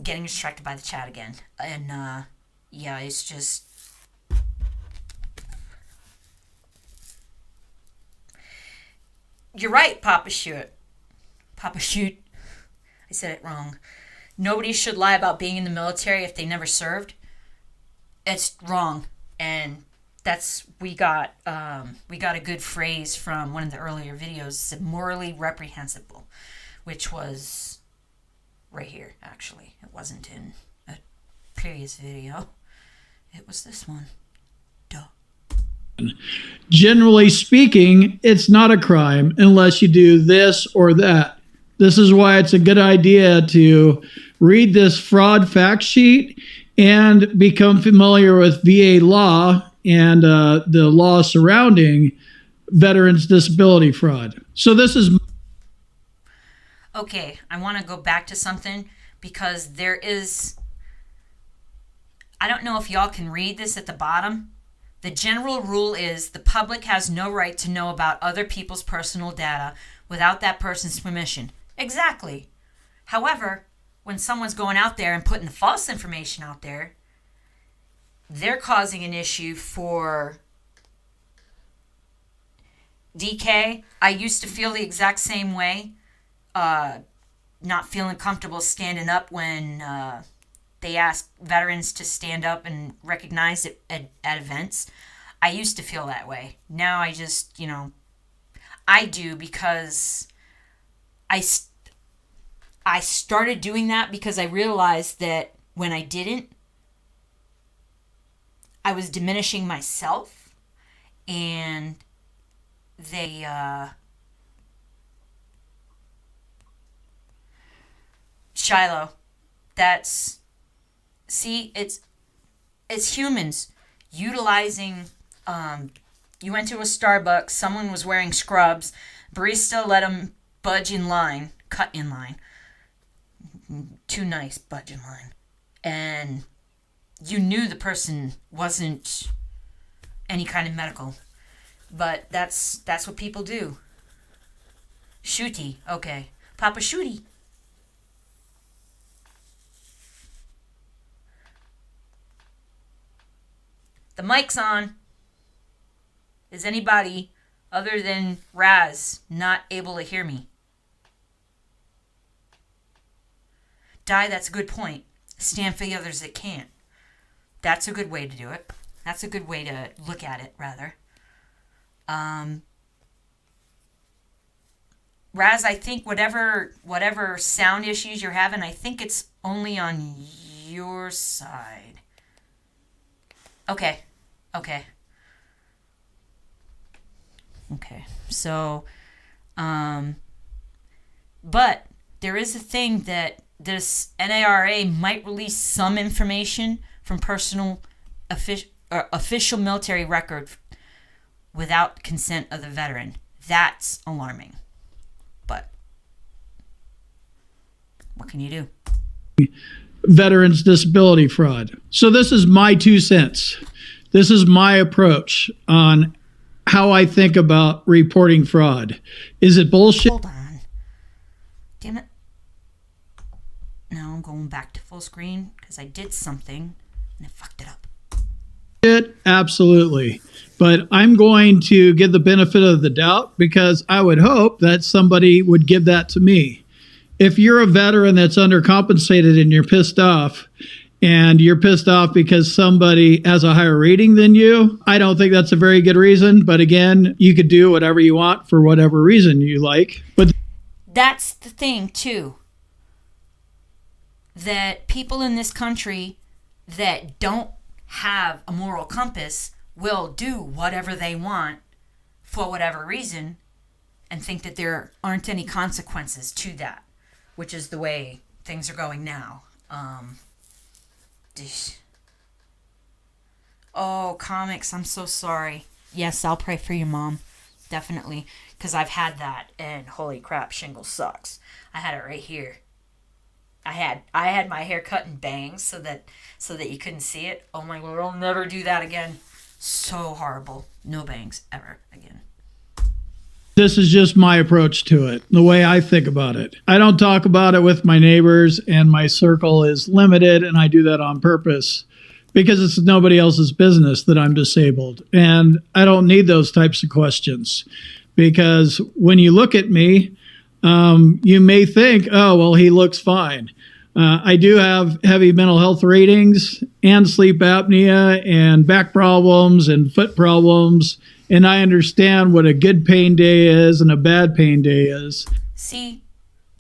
getting distracted by the chat again. And, yeah, it's just... You're right, Papa Shoot. Papa Shoot. I said it wrong. Nobody should lie about being in the military if they never served. It's wrong. And that's, we got a good phrase from one of the earlier videos. It said morally reprehensible, which was right here, actually. It wasn't in a previous video. It was this one. Duh. Generally speaking, it's not a crime unless you do this or that. This is why it's a good idea to read this fraud fact sheet and become familiar with VA law and the law surrounding veterans disability fraud. So this is... Okay, I want to go back to something because there is... I don't know if y'all can read this at the bottom. The general rule is the public has no right to know about other people's personal data without that person's permission. Exactly. However, when someone's going out there and putting the false information out there, they're causing an issue for DK. I used to feel the exact same way, not feeling comfortable standing up when they ask veterans to stand up and recognize it at events. I used to feel that way. Now I just, I do because I started doing that because I realized that when I didn't, I was diminishing myself, and they, Shiloh, that's, see, it's humans utilizing, you went to a Starbucks, someone was wearing scrubs, barista let them budge in line, cut in line, too nice, budge in line, and you knew the person wasn't any kind of medical, but that's what people do. Shooty, okay, Papa Shooty. The mic's on. Is anybody other than Raz not able to hear me? Di, that's a good point. Stand for the others that can't. That's a good way to do it. That's a good way to look at it, rather. Raz, I think whatever sound issues you're having, I think it's only on your side. Okay. So, but there is a thing that this NARA might release some information from personal official military record without consent of the veteran. That's alarming. But what can you do? Veterans disability fraud. So this is my 2 cents. This is my approach on how I think about reporting fraud. Is it bullshit? Hold on. Damn it. Now I'm going back to full screen because I did something and I fucked it up. Absolutely. But I'm going to give the benefit of the doubt because I would hope that somebody would give that to me. If you're a veteran that's undercompensated and you're pissed off because somebody has a higher rating than you, I don't think that's a very good reason. But again, you could do whatever you want for whatever reason you like. But that's the thing, too. That people in this country that don't have a moral compass will do whatever they want for whatever reason and think that there aren't any consequences to that, which is the way things are going now. Oh, comics, I'm so sorry. Yes, I'll pray for your mom. Definitely. Because I've had that, and holy crap, shingles sucks. I had it right here. I had my hair cut in bangs so that you couldn't see it. Oh my Lord, I'll never do that again. So horrible. No bangs ever again. This is just my approach to it, the way I think about it. I don't talk about it with my neighbors, and my circle is limited, and I do that on purpose because it's nobody else's business that I'm disabled. And I don't need those types of questions because when you look at me, you may think, oh, well, he looks fine. I do have heavy mental health ratings and sleep apnea and back problems and foot problems. And I understand what a good pain day is and a bad pain day is. See,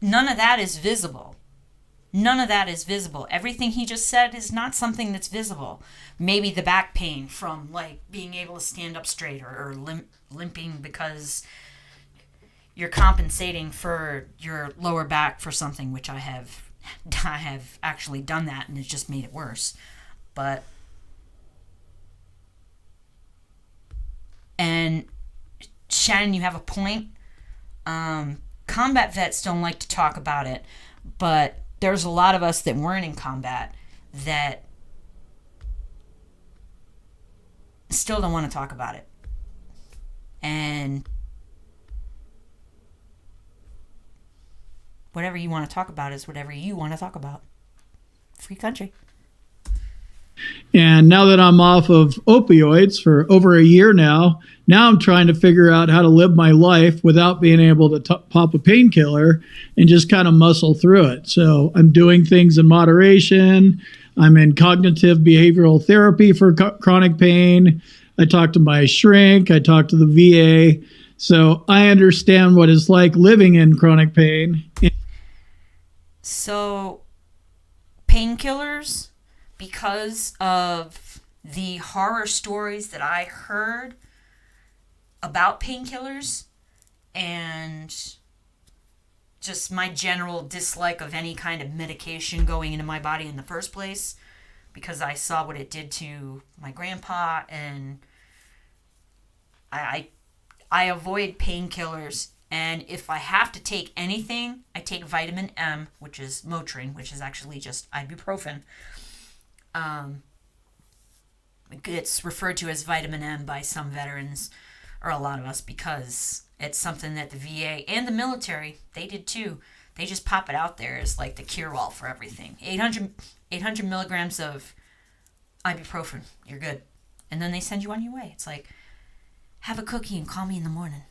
none of that is visible. None of that is visible. Everything he just said is not something that's visible. Maybe the back pain from like being able to stand up straight or limping because you're compensating for your lower back for something, which I have actually done that, and it's just made it worse. But and Shannon, you have a point. Combat vets don't like to talk about it, but there's a lot of us that weren't in combat that still don't want to talk about it. And whatever you want to talk about is whatever you want to talk about. Free country. And now that I'm off of opioids for over a year now I'm trying to figure out how to live my life without being able to pop a painkiller and just kind of muscle through it. So I'm doing things in moderation. I'm in cognitive behavioral therapy for chronic pain. I talk to my shrink. I talk to the VA. So I understand what it's like living in chronic pain. So painkillers, because of the horror stories that I heard about painkillers and just my general dislike of any kind of medication going into my body in the first place, because I saw what it did to my grandpa, and I avoid painkillers. And if I have to take anything, I take vitamin M, which is Motrin, which is actually just ibuprofen. It's referred to as vitamin M by some veterans, or a lot of us, because it's something that the VA and the military, they did too. They just pop it out there as like the cure-all for everything. 800 milligrams of ibuprofen, you're good. And then they send you on your way. It's like, have a cookie and call me in the morning.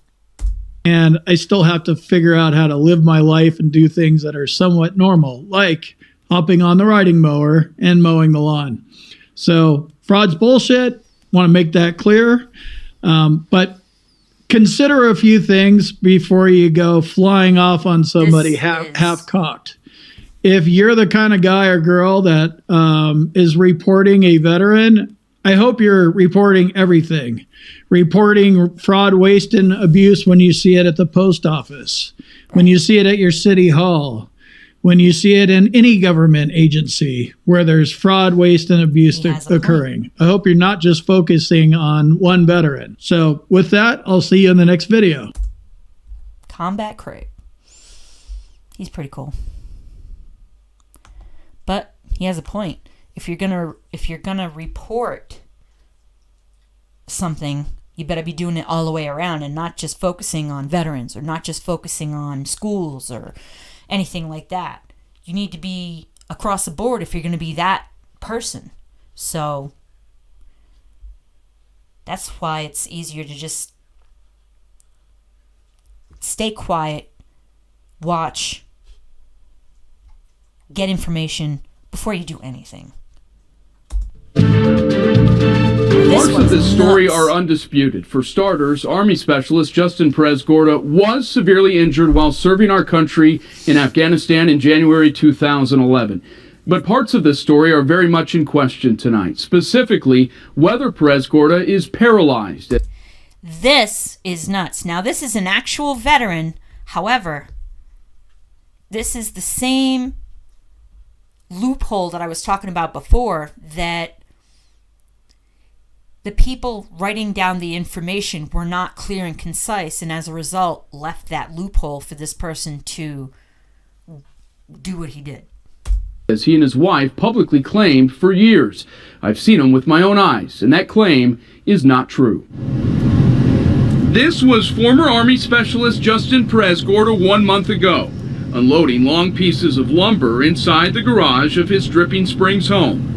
And I still have to figure out how to live my life and do things that are somewhat normal, like hopping on the riding mower and mowing the lawn. So fraud's bullshit. Want to make that clear. But consider a few things before you go flying off on somebody half-cocked. If you're the kind of guy or girl that is reporting a veteran, I hope you're reporting everything. Reporting fraud, waste, and abuse when you see it at the post office, when you see it at your city hall, when you see it in any government agency where there's fraud, waste, and abuse occurring. I hope you're not just focusing on one veteran. So with that, I'll see you in the next video. Combat Craig. He's pretty cool. But he has a point. If you're gonna report something, you better be doing it all the way around and not just focusing on veterans or not just focusing on schools or anything like that. You need to be across the board if you're going to be that person. So that's why it's easier to just stay quiet, watch, get information before you do anything. Parts of this story are undisputed. For starters, Army Specialist Justin Perez Gorda was severely injured while serving our country in Afghanistan in January 2011. But parts of this story are very much in question tonight, specifically whether Perez Gorda is paralyzed. This is nuts. Now, this is an actual veteran. However, this is the same loophole that I was talking about before, that the people writing down the information were not clear and concise, and as a result left that loophole for this person to do what he did. As he and his wife publicly claimed for years. I've seen him with my own eyes, and that claim is not true. This was former Army Specialist Justin Perez Gorda 1 month ago, unloading long pieces of lumber inside the garage of his Dripping Springs home.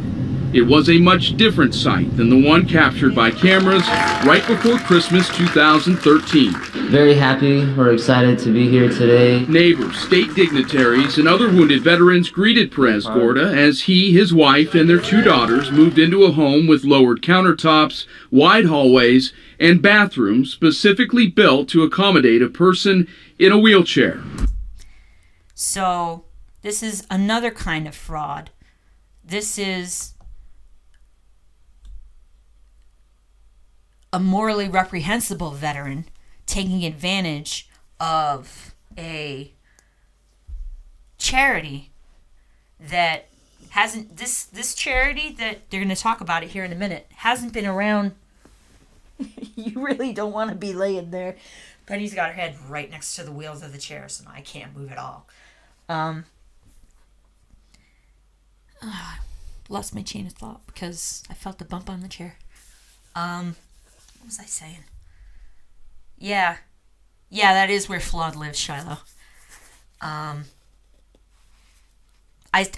It was a much different sight than the one captured by cameras right before Christmas 2013. Very happy. We're excited to be here today. Neighbors, state dignitaries, and other wounded veterans greeted Perez Gorda as he, his wife, and their 2 daughters moved into a home with lowered countertops, wide hallways, and bathrooms specifically built to accommodate a person in a wheelchair. So this is another kind of fraud. This is a morally reprehensible veteran taking advantage of a charity that hasn't, this charity that they're going to talk about it here in a minute, hasn't been around. You really don't want to be laying there. Penny's got her head right next to the wheels of the chair, so I can't move at all. Lost my chain of thought because I felt the bump on the chair. What was I saying? Yeah, that is where flawed lives, Shiloh. I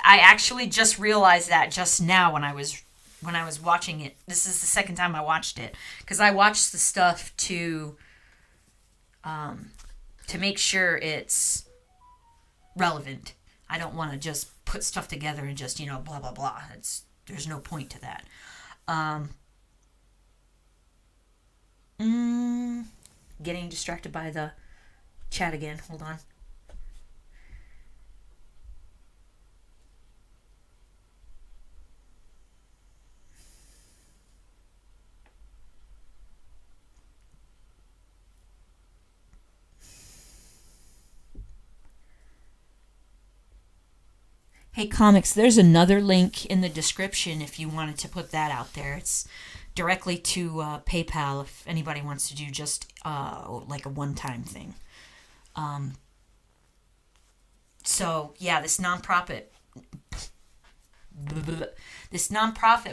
actually just realized that just now when I was watching it. This is the second time I watched it because I watched the stuff to make sure it's relevant. I don't want to just put stuff together and just, blah blah blah. There's no point to that. Getting distracted by the chat again. Hold on. Hey, Comics, there's another link in the description if you wanted to put that out there. It's directly to PayPal if anybody wants to do just like a one-time thing. So, yeah, this nonprofit,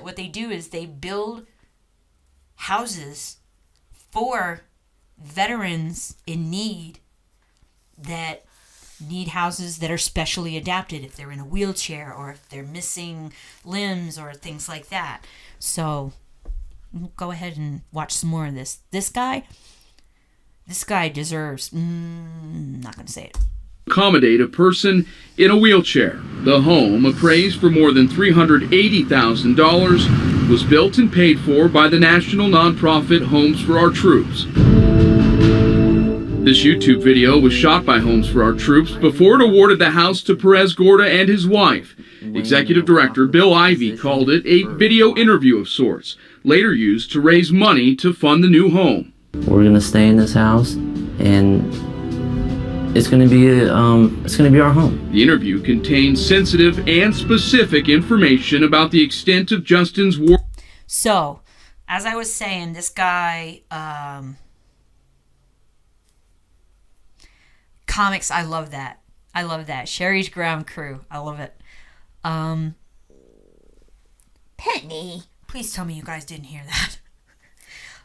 what they do is they build houses for veterans in need that need houses that are specially adapted if they're in a wheelchair or if they're missing limbs or things like that. So go ahead and watch some more of this. This guy deserves, not going to say it. Accommodate a person in a wheelchair. The home, appraised for more than $380,000, was built and paid for by the national nonprofit Homes for Our Troops. This YouTube video was shot by Homes for Our Troops before it awarded the house to Perez Gorda and his wife. Executive Director Bill Ivey called it a video interview of sorts, later used to raise money to fund the new home. We're gonna stay in this house, and it's gonna be our home. The interview contains sensitive and specific information about the extent of Justin's war. So, as I was saying, this guy, Comics, I love that. Sherry's Ground Crew, I love it. Penny, please tell me you guys didn't hear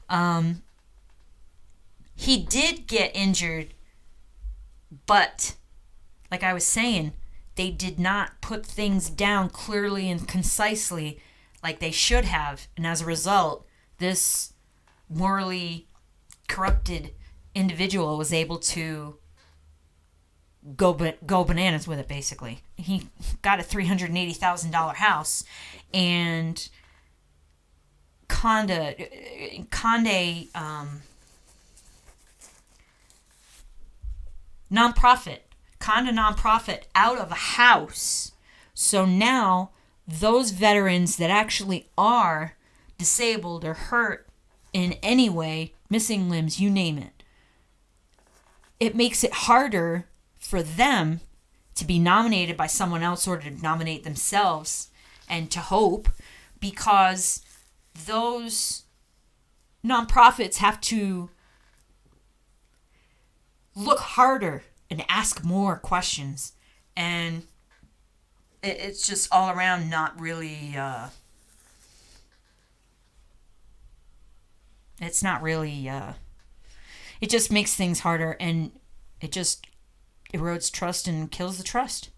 that. He did get injured, but like I was saying, they did not put things down clearly and concisely like they should have, and as a result, this morally corrupted individual was able to go bananas with it, basically. He got a $380,000 house, and Conde nonprofit out of a house. So now those veterans that actually are disabled or hurt in any way, missing limbs, you name it, it makes it harder for them to be nominated by someone else or to nominate themselves and to hope, because those nonprofits have to look harder and ask more questions. And it's just all around not really, it's not really, it just makes things harder, and it just erodes trust and kills the trust.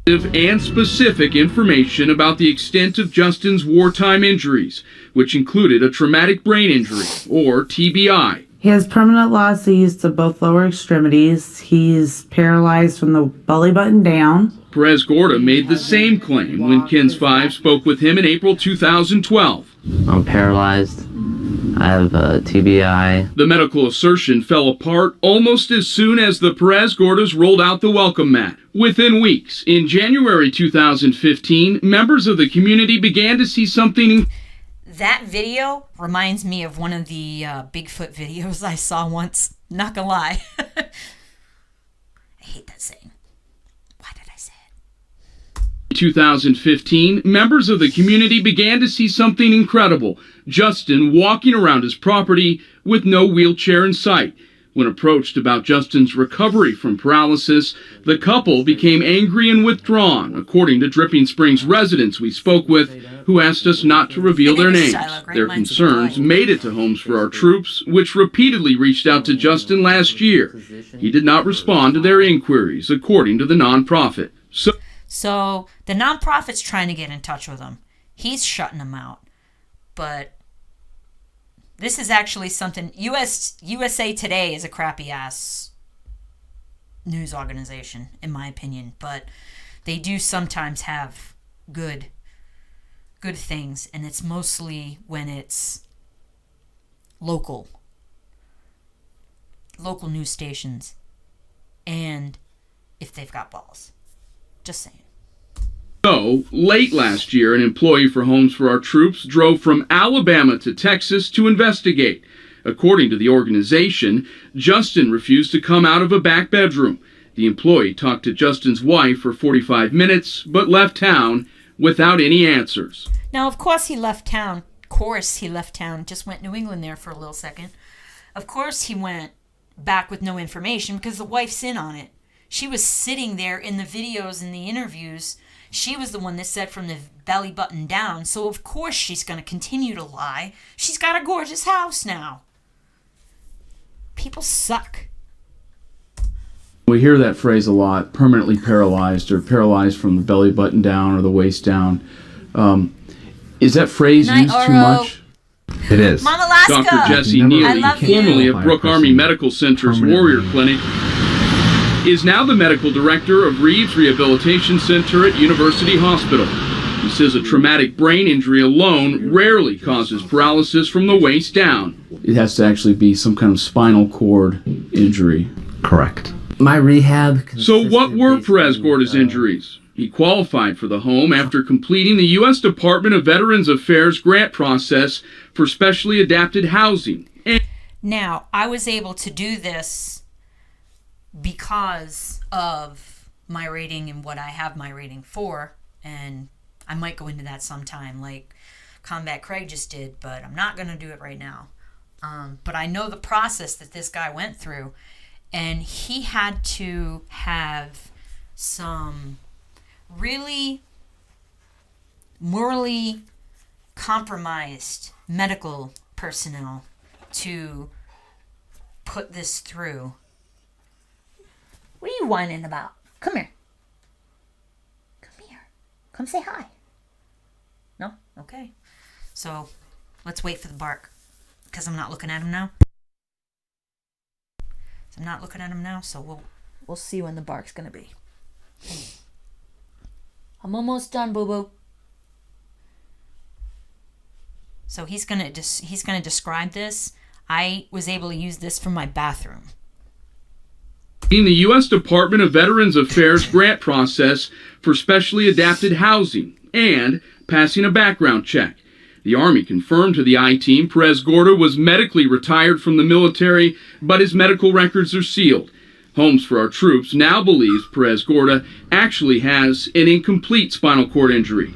And specific information about the extent of Justin's wartime injuries, which included a traumatic brain injury, or TBI. He has permanent loss of use of both lower extremities. He's paralyzed from the belly button down. Perez Gorda made the same claim when KENS 5 spoke with him in April 2012. I'm paralyzed. I have TBI. The medical assertion fell apart almost as soon as the Perez Gordas rolled out the welcome mat. Within weeks, in January 2015, members of the community began to see something. That video reminds me of one of the Bigfoot videos I saw once. Not gonna lie. I hate that saying. Why did I say it? In 2015, members of the community began to see something incredible. Justin walking around his property with no wheelchair in sight. When approached about Justin's recovery from paralysis, the couple became angry and withdrawn, according to Dripping Springs residents we spoke with, who asked us not to reveal their names. Their concerns made it to Homes for Our Troops, which repeatedly reached out to Justin last year. He did not respond to their inquiries, according to the nonprofit. So the nonprofit's trying to get in touch with him. He's shutting them out. But this is actually something. USA Today is a crappy ass news organization, in my opinion. But they do sometimes have good things, and it's mostly when it's local news stations, and if they've got balls. Just saying. So, late last year, an employee for Homes for Our Troops drove from Alabama to Texas to investigate. According to the organization, Justin refused to come out of a back bedroom. The employee talked to Justin's wife for 45 minutes, but left town without any answers. Now, of course he left town. Just went New England there for a little second. Of course he went back with no information because the wife's in on it. She was sitting there in the videos and the interviews. She was the one that said from the belly button down. So, of course, she's going to continue to lie. She's got a gorgeous house now. People suck. We hear that phrase a lot, permanently paralyzed or paralyzed from the belly button down or the waist down. Is that phrase used too much? It is. Mom Alaska. Dr. Jesse Neely, formerly of Brooke Army Medical Center's Warrior Clinic, is now the medical director of Reeves Rehabilitation Center at University Hospital. He says a traumatic brain injury alone rarely causes paralysis from the waist down. It has to actually be some kind of spinal cord injury. Correct. My rehab. So what were Perez Gorda's injuries? He qualified for the home after completing the U.S. Department of Veterans Affairs grant process for specially adapted housing. Now, I was able to do this because of my rating and what I have my rating for, and I might go into that sometime like Combat Craig just did, but I'm not going to do it right now. But I know the process that this guy went through, and he had to have some really morally compromised medical personnel to put this through. What are you whining about? Come here. Come here. Come say hi. No? Okay. So, let's wait for the bark. Because I'm not looking at him now. So we'll see when the bark's gonna be. I'm almost done, boo-boo. So he's gonna describe this. I was able to use this for my bathroom. In the U.S. Department of Veterans Affairs grant process for specially adapted housing and passing a background check. The Army confirmed to the I-Team Perez Gorda was medically retired from the military, but his medical records are sealed. Homes for Our Troops now believes Perez Gorda actually has an incomplete spinal cord injury.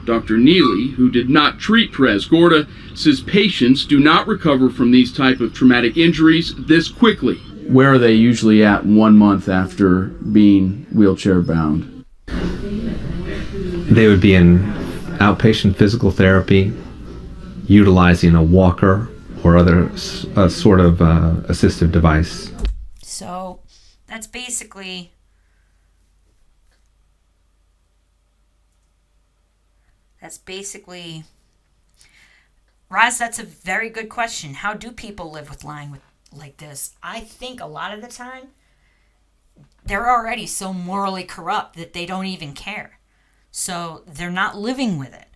Dr. Neely, who did not treat Perez Gorda, says patients do not recover from these type of traumatic injuries this quickly. Where are they usually at 1 month after being wheelchair bound? They would be in outpatient physical therapy, utilizing a walker or other sort of assistive device. So that's basically Roz, that's a very good question. How do people live with lying like this? I think a lot of the time they're already so morally corrupt that they don't even care. So they're not living with it.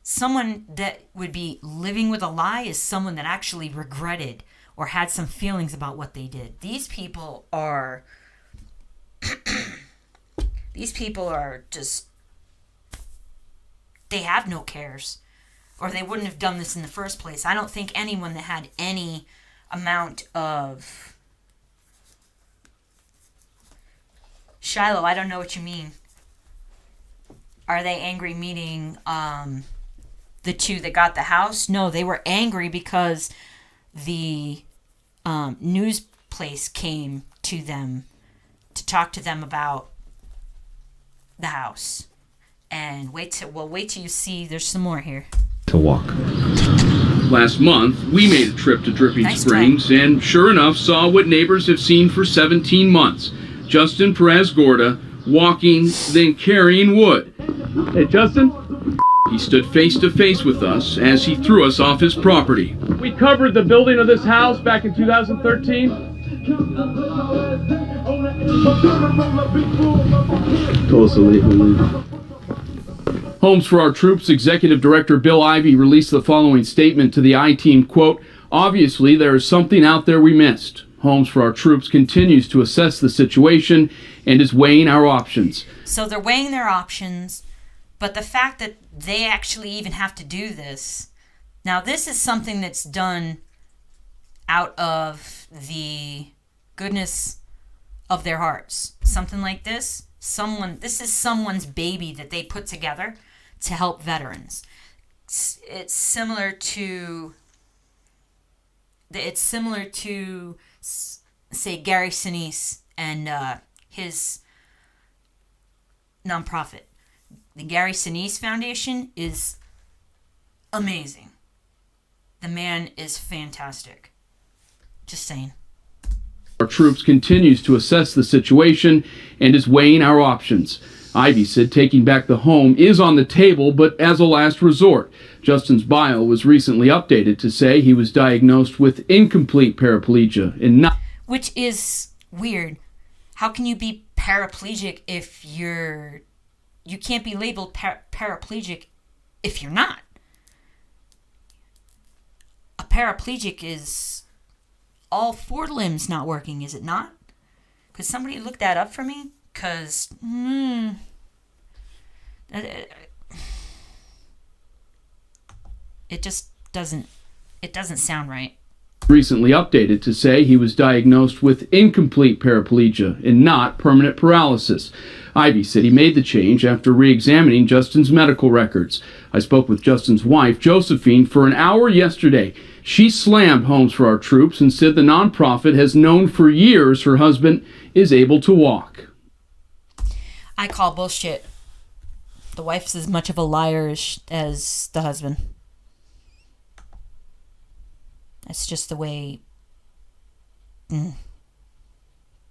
Someone that would be living with a lie is someone that actually regretted or had some feelings about what they did. These people are just, they have no cares, or they wouldn't have done this in the first place. I don't think anyone that had any amount of Shiloh, I don't know what you mean. Are they angry meaning the two that got the house? No, they were angry because the news place came to them to talk to them about the house. And wait till you see, there's some more here. To walk. Last month, we made a trip to Dripping Springs and sure enough saw what neighbors have seen for 17 months. Justin Perez Gorda walking, then carrying wood. Hey, Justin? He stood face to face with us as he threw us off his property. We covered the building of this house back in 2013. Homes for Our Troops Executive Director Bill Ivey released the following statement to the I-Team, quote, "Obviously, there is something out there we missed. Homes for Our Troops continues to assess the situation and is weighing our options." So they're weighing their options, but the fact that they actually even have to do this, now this is something that's done out of the goodness of their hearts. Something like this, this is someone's baby that they put together to help veterans. It's similar to say Gary Sinise and his nonprofit. The Gary Sinise Foundation is amazing. The man is fantastic. Just saying. Our Troops continues to assess the situation and is weighing our options. Ivey said taking back the home is on the table, but as a last resort. Justin's bio was recently updated to say he was diagnosed with incomplete paraplegia and not... Which is weird. How can you be paraplegic if you can't be labeled paraplegic if you're not? A paraplegic is all four limbs not working, is it not? Could somebody look that up for me? Because it just doesn't sound right. Recently updated to say he was diagnosed with incomplete paraplegia and not permanent paralysis. Ivey said he made the change after re-examining Justin's medical records. I spoke with Justin's wife, Josephine, for an hour yesterday. She slammed Homes for Our Troops and said the nonprofit has known for years her husband is able to walk. I call bullshit. The wife's as much of a liar as the husband. That's just the way...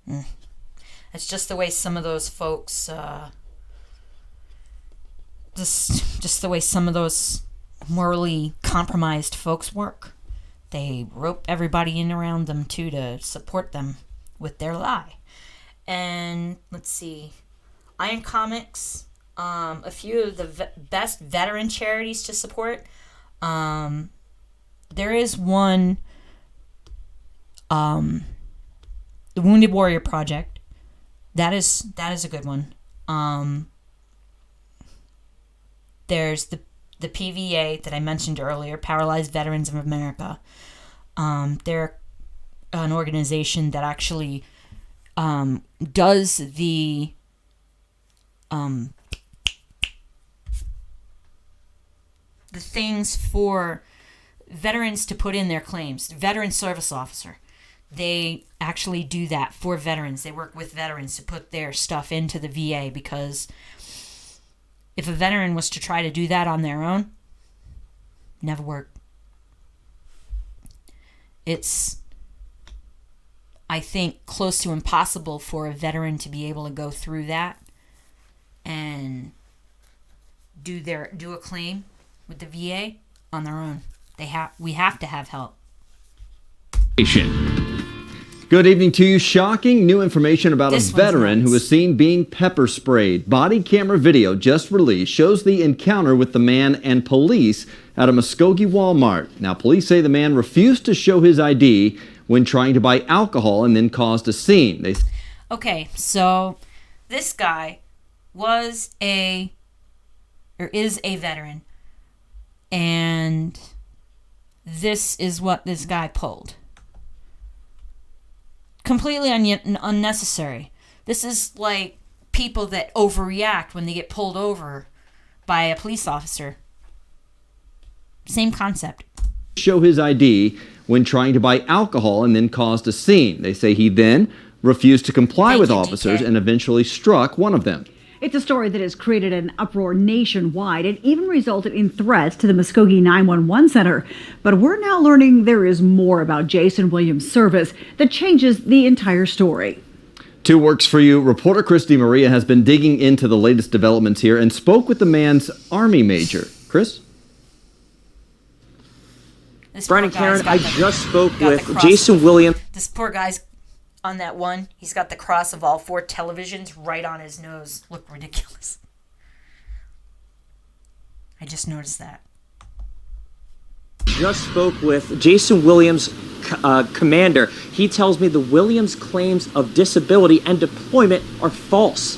That's just the way some of those folks... Just the way some of those morally compromised folks work. They rope everybody in around them, too, to support them with their lie. And, let's see... Iron Comics, a few of the best veteran charities to support. There is one, the Wounded Warrior Project. That is a good one. There's the PVA that I mentioned earlier, Paralyzed Veterans of America. They're an organization that actually does the the things for veterans to put in their claims. Veteran service officer. They actually do that for veterans. They work with veterans to put their stuff into the VA, because if a veteran was to try to do that on their own, never work. It's, I think, close to impossible for a veteran to be able to go through that and do a claim with the VA on their own. We have to have help. Good evening to you. Shocking new information about a veteran who was seen being pepper sprayed. Body camera video just released shows the encounter with the man and police at a Muskogee Walmart. Now, police say the man refused to show his ID when trying to buy alcohol and then caused a scene. Okay, so this guy is a veteran, and this is what this guy pulled. Completely unnecessary. This is like people that overreact when they get pulled over by a police officer. Same concept. Show his ID when trying to buy alcohol and then caused a scene. They say he then refused to comply with officers and eventually struck one of them. It's a story that has created an uproar nationwide. It even resulted in threats to the Muskogee 911 Center. But we're now learning there is more about Jason Williams' service that changes the entire story. 2 Works for You. Reporter Christy Maria has been digging into the latest developments here and spoke with the man's Army major. Chris? Brian and Karen, I just spoke with Jason Williams. This poor guy's on that one. He's got the cross of all 4 televisions right on his nose. Look ridiculous. I just noticed that. Just spoke with Jason Williams, commander. He tells me the Williams claims of disability and deployment are false.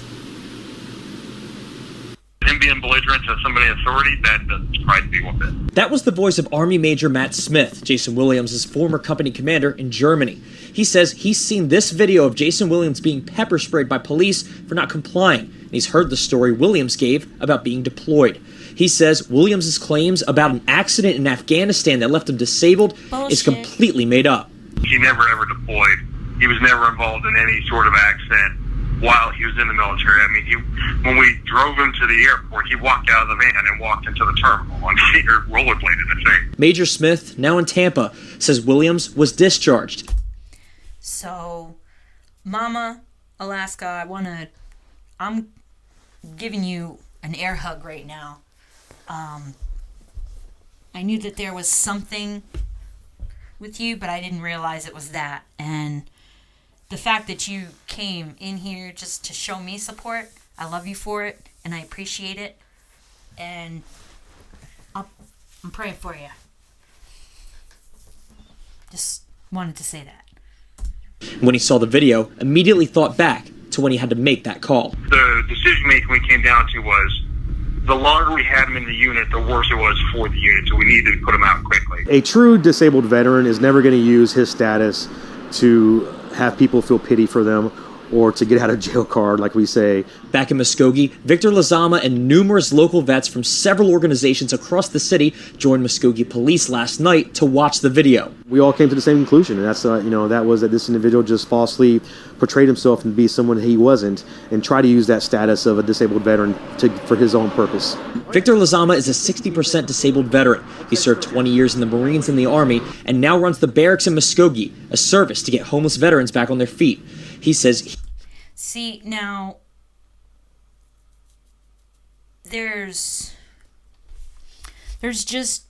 Him being belligerent to somebody in authority, that doesn't surprise me one bit. That was the voice of Army Major Matt Smith, Jason Williams' former company commander in Germany. He says he's seen this video of Jason Williams being pepper sprayed by police for not complying, and he's heard the story Williams gave about being deployed. He says Williams' claims about an accident in Afghanistan that left him disabled is completely made up. He never ever deployed. He was never involved in any sort of accident while he was in the military. I mean, when we drove him to the airport, he walked out of the van and walked into the terminal on rollerbladed, I think. Major Smith, now in Tampa, says Williams was discharged. So, Mama, Alaska, I'm giving you an air hug right now. I knew that there was something with you, but I didn't realize it was that. And the fact that you came in here just to show me support, I love you for it, and I appreciate it. And I'm praying for you. Just wanted to say that. When he saw the video, immediately thought back to when he had to make that call. The decision making we came down to was the longer we had him in the unit, the worse it was for the unit, so we needed to put him out quickly. A true disabled veteran is never going to use his status to have people feel pity for them or to get out of jail card, like we say. Back in Muskogee, Victor Lazama and numerous local vets from several organizations across the city joined Muskogee police last night to watch the video. We all came to the same conclusion, and that's that was that this individual just falsely portrayed himself to be someone he wasn't and tried to use that status of a disabled veteran for his own purpose. Victor Lazama is a 60% disabled veteran. He served 20 years in the Marines and the Army and now runs the barracks in Muskogee, a service to get homeless veterans back on their feet. He says... See, now, there's just...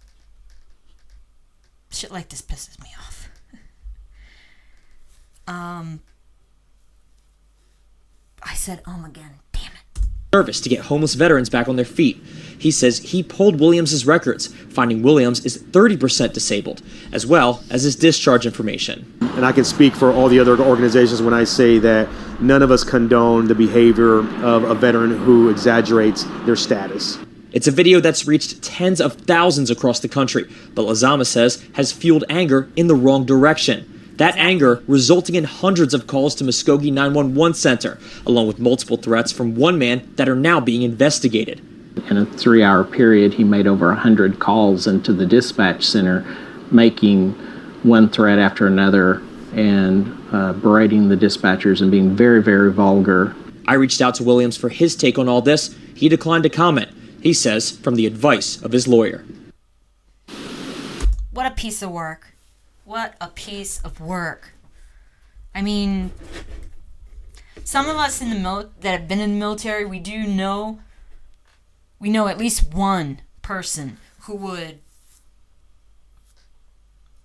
shit like this pisses me off. I said again. Damn it. Service to get homeless veterans back on their feet. He says he pulled Williams' records, finding Williams is 30% disabled, as well as his discharge information. And I can speak for all the other organizations when I say that none of us condone the behavior of a veteran who exaggerates their status. It's a video that's reached tens of thousands across the country, but Lazama says has fueled anger in the wrong direction. That anger resulting in hundreds of calls to Muskogee 911 Center, along with multiple threats from one man that are now being investigated. In a 3-hour period, he made over 100 calls into the dispatch center, making one threat after another and berating the dispatchers and being very, very vulgar. I reached out to Williams for his take on all this. He declined to comment. He says, from the advice of his lawyer. What a piece of work. What a piece of work. I mean, some of us in the that have been in the military, we know at least one person who would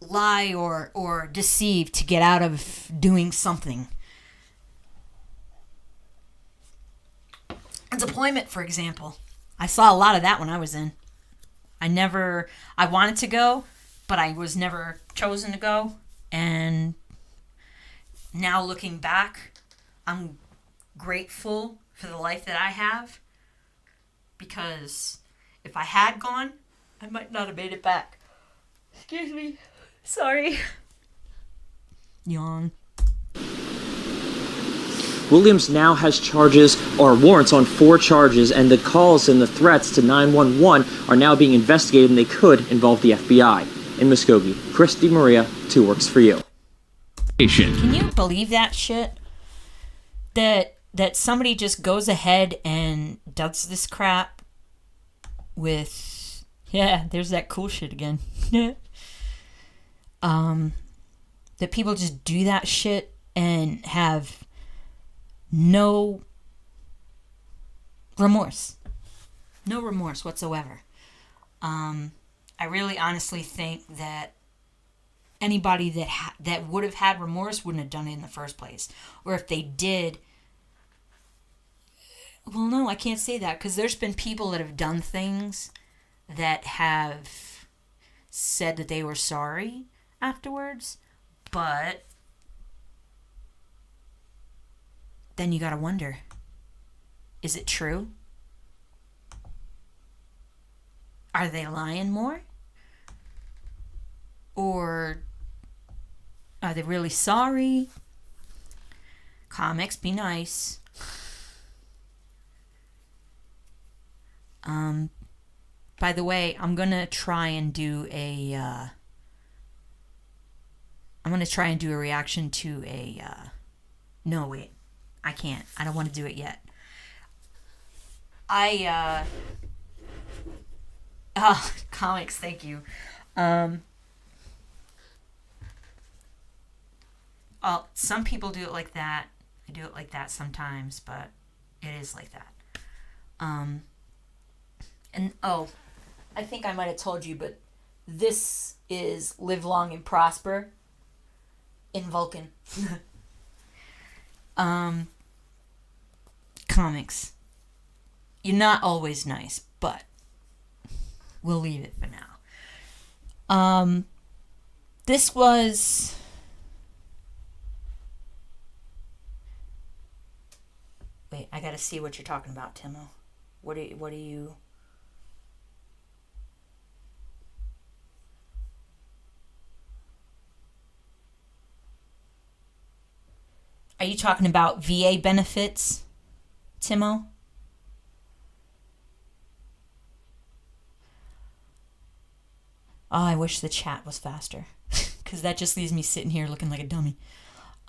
lie or deceive to get out of doing something. Deployment, for example. I saw a lot of that when I was in. I wanted to go, but I was never chosen to go. And now looking back, I'm grateful for the life that I have, because if I had gone, I might not have made it back. Excuse me. Sorry. Yawn. Williams now has warrants on 4 charges, and the calls and the threats to 911 are now being investigated, and they could involve the FBI. In Muskogee, Chris DiMaria, 2 Works for You. Can you believe that shit? That somebody just goes ahead and does this crap with, there's that cool shit again. That people just do that shit and have no remorse whatsoever. I really honestly think that anybody that would have had remorse wouldn't have done it in the first place. Or if they did, well, no, I can't say that, because there's been people that have done things that have said that they were sorry afterwards, but then you gotta wonder, is it true? Are they lying more? Or are they really sorry? Comics, be nice. By the way, I'm gonna try and do a reaction to a no, wait. I can't. I don't want to do it yet. Comics, thank you. Some people do it like that. I do it like that sometimes, but it is like that. I think I might have told you, but this is Live Long and Prosper in Vulcan. Comics. You're not always nice, but we'll leave it for now. This was... Wait, I gotta see what you're talking about, Timo. What are you... Are you talking about VA benefits, Timo? Oh, I wish the chat was faster, because that just leaves me sitting here looking like a dummy.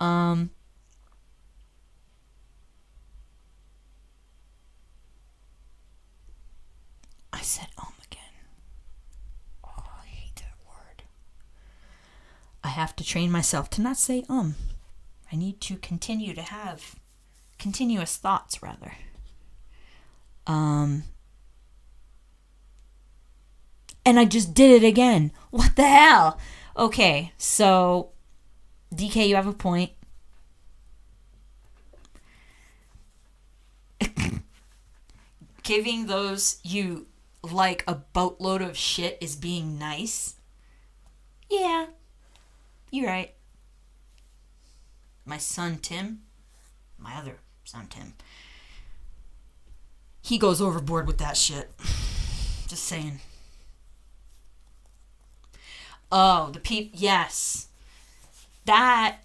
I said again. Oh, I hate that word. I have to train myself to not say I need to continue to have continuous thoughts, rather. And I just did it again. What the hell? Okay, so DK, you have a point. Giving those you like a boatload of shit is being nice. Yeah, you're right. My son Tim, my other son Tim, he goes overboard with that shit. Just saying. Oh, yes. That,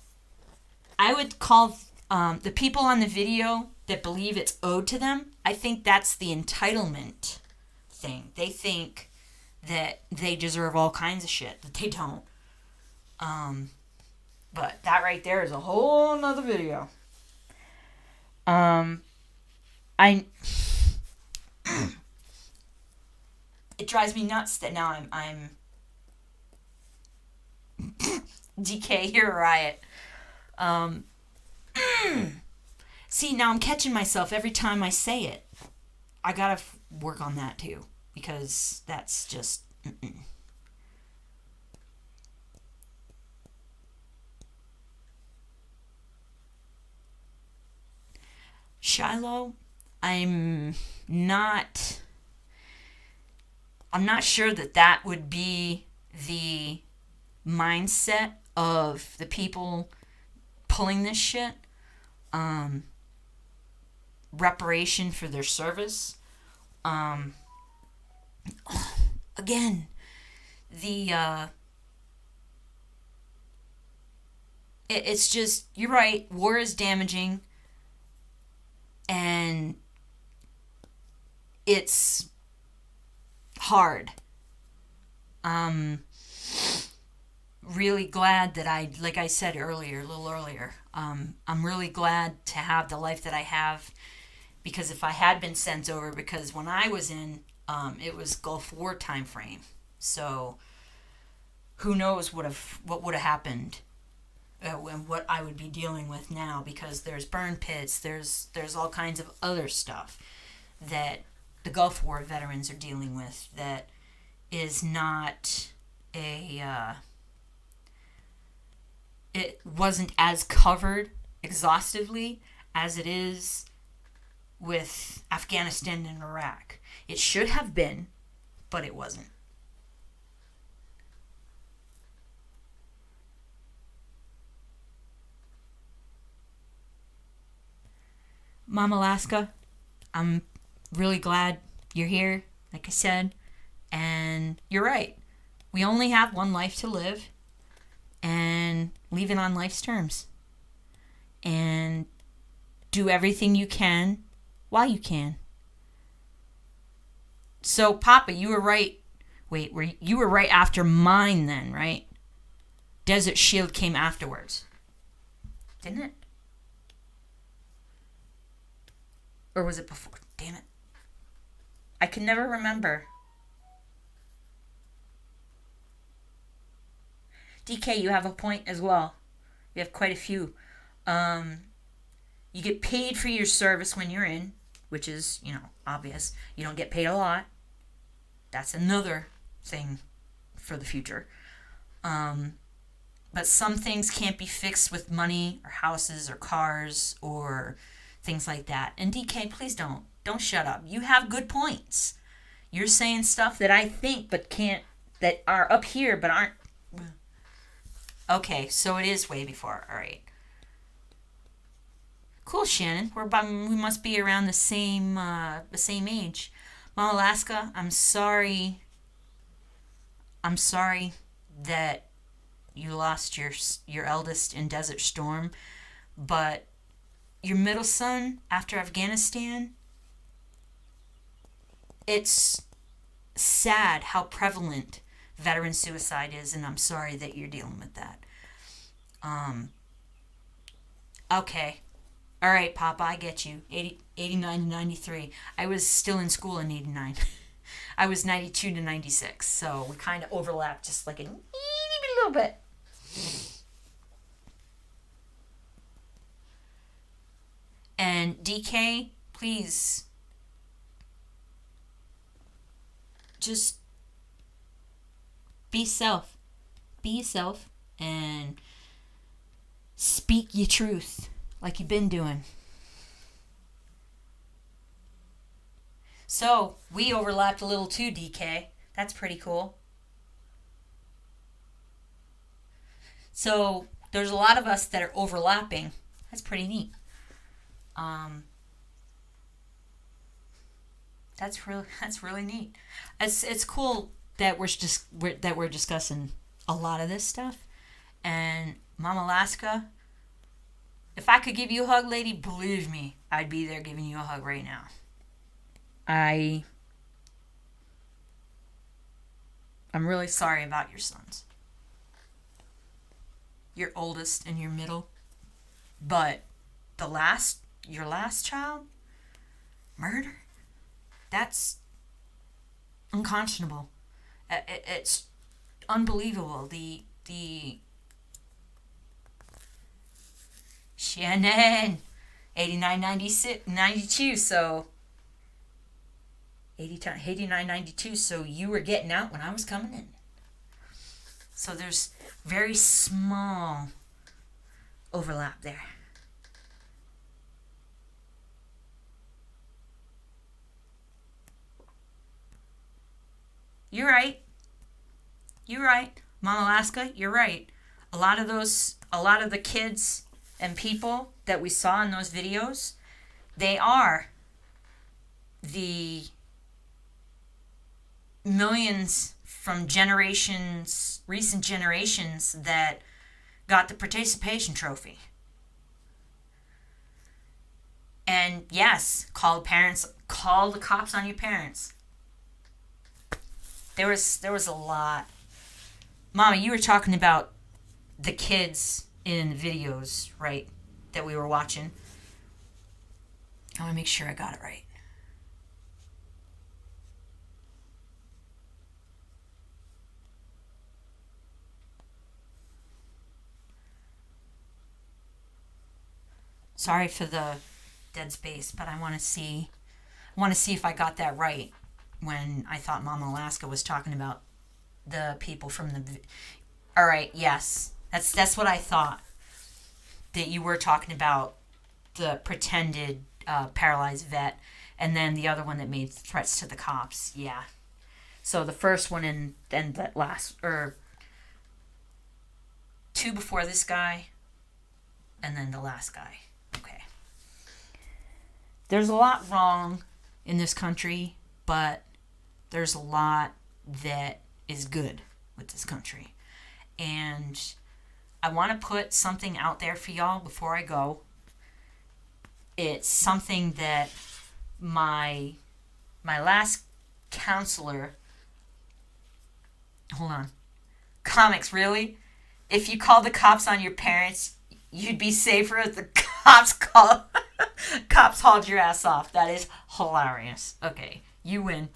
I would call the people on the video that believe it's owed to them, I think that's the entitlement thing. They think that they deserve all kinds of shit that they don't. But that right there is a whole nother video. It drives me nuts that now I'm DK, you're a riot. See, now I'm catching myself every time I say it. I gotta work on that too, because that's just... Shiloh, I'm not sure that would be the mindset of the people pulling this shit. Reparation for their service. Again, it's just, you're right, war is damaging, and it's hard. Really glad that like I said earlier, a little earlier, I'm really glad to have the life that I have, because if I had been sent over, because when I was in, it was Gulf War time frame, so who knows what would have happened, and what I would be dealing with now, because there's burn pits, there's all kinds of other stuff that the Gulf War veterans are dealing with that is not it wasn't as covered exhaustively as it is with Afghanistan and Iraq. It should have been, but it wasn't. Mom Alaska, I'm really glad you're here, like I said, and you're right. We only have one life to live, and leave it on life's terms. And do everything you can while you can. So, Papa, you were right. Wait, you were right after mine then, right? Desert Shield came afterwards. Didn't it? Or was it before? Damn it. I can never remember. DK, you have a point as well. You have quite a few. You get paid for your service when you're in, which is, obvious. You don't get paid a lot. That's another thing for the future. But some things can't be fixed with money or houses or cars or things like that. And DK, please don't shut up. You have good points. You're saying stuff that I think but can't, that are up here but aren't. Okay, so it is way before. All right. Cool, Shannon. We must be around the same age. Mom Alaska, I'm sorry that you lost your eldest in Desert Storm, but your middle son after Afghanistan, it's sad how prevalent veteran suicide is, and I'm sorry that you're dealing with that. Okay. All right, Papa, I get you. 89 to 93. I was still in school in 89. I was 92 to 96, so we kind of overlapped just like a little bit. And DK, please, just be yourself, and speak your truth like you've been doing. So, we overlapped a little too, DK. That's pretty cool. So, there's a lot of us that are overlapping. That's pretty neat. That's really neat. It's cool that we're discussing a lot of this stuff. And Mom Alaska, if I could give you a hug, lady, believe me, I'd be there giving you a hug right now. I'm really sorry about your sons. Your oldest and your middle. But your last child, murder, that's unconscionable. It's unbelievable. The Shannon, 89.92, so 89.92, so you were getting out when I was coming in. So there's very small overlap there. You're right. You're right. Mom Alaska, you're right. A lot of the kids and people that we saw in those videos, they are the millions from recent generations that got the participation trophy. And yes, call the cops on your parents. There was a lot. Mama, you were talking about the kids in the videos, right, that we were watching. I want to make sure I got it right. Sorry for the dead space, but I want to see if I got that right when I thought Mama Alaska was talking about the people from the... All right, yes. That's what I thought. That you were talking about the pretended paralyzed vet, and then the other one that made threats to the cops. Yeah. So the first one and then the last, or two before this guy, and then the last guy. Okay. There's a lot wrong in this country, but there's a lot that is good with this country. And I want to put something out there for y'all before I go. It's something that my last counselor... Hold on. Comics, really? If you call the cops on your parents, you'd be safer if the cops hauled your ass off. That is hilarious. Okay, you win.